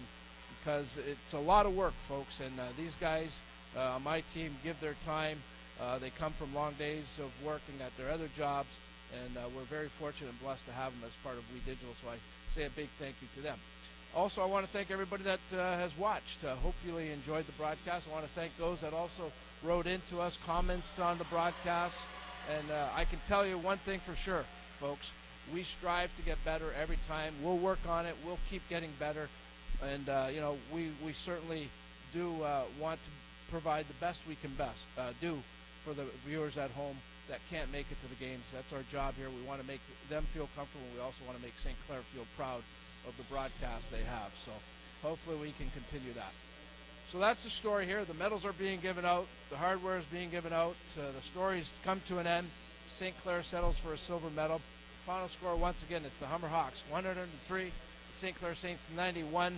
because it's a lot of work, folks, and these guys on my team give their time. They come from long days of working at their other jobs, And we're very fortunate and blessed to have them as part of We Digital, so I say a big thank you to them. Also, I want to thank everybody that has watched. Hopefully you enjoyed the broadcast. I want to thank those that also wrote into us, commented on the broadcast. And I can tell you one thing for sure, folks. We strive to get better every time. We'll work on it. We'll keep getting better. And, we certainly do want to provide the best we can do for the viewers at home that can't make it to the games. That's our job here. We want to make them feel comfortable. We also want to make St. Clair feel proud of the broadcast they have. So hopefully we can continue that. So that's the story here. The medals are being given out. The hardware is being given out. The story's come to an end. St. Clair settles for a silver medal. Final score, once again, it's the Humber Hawks 103, the St. Clair Saints 91.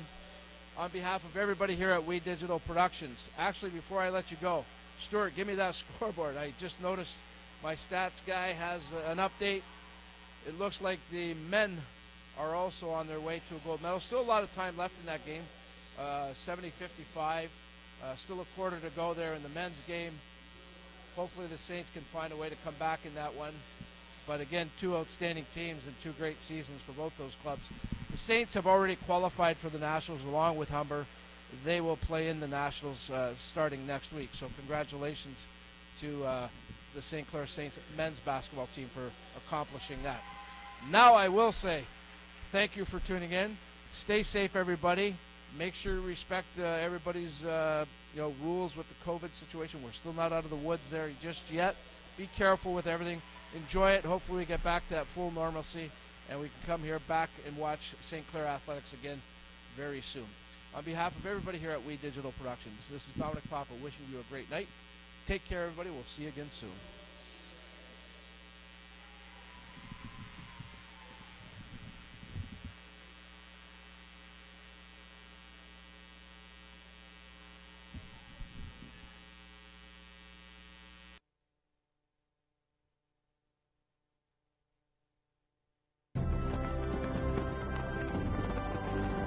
On behalf of everybody here at We Digital Productions, actually, before I let you go, Stuart, give me that scoreboard. I just noticed my stats guy has an update. It looks like the men are also on their way to a gold medal. Still a lot of time left in that game, 70-55. Still a quarter to go there in the men's game. Hopefully the Saints can find a way to come back in that one. But again, two outstanding teams and two great seasons for both those clubs. The Saints have already qualified for the Nationals along with Humber. They will play in the Nationals starting next week. So congratulations to the St. Clair Saints men's basketball team for accomplishing that. Now I will say thank you for tuning in. Stay safe, everybody. Make sure you respect everybody's rules with the COVID situation. We're still not out of the woods there just yet. Be careful with everything. Enjoy it. Hopefully we get back to that full normalcy and we can come here back and watch St. Clair Athletics again very soon. On behalf of everybody here at We Digital Productions, this is Dominic Papa wishing you a great night. Take care, everybody. We'll see you again soon.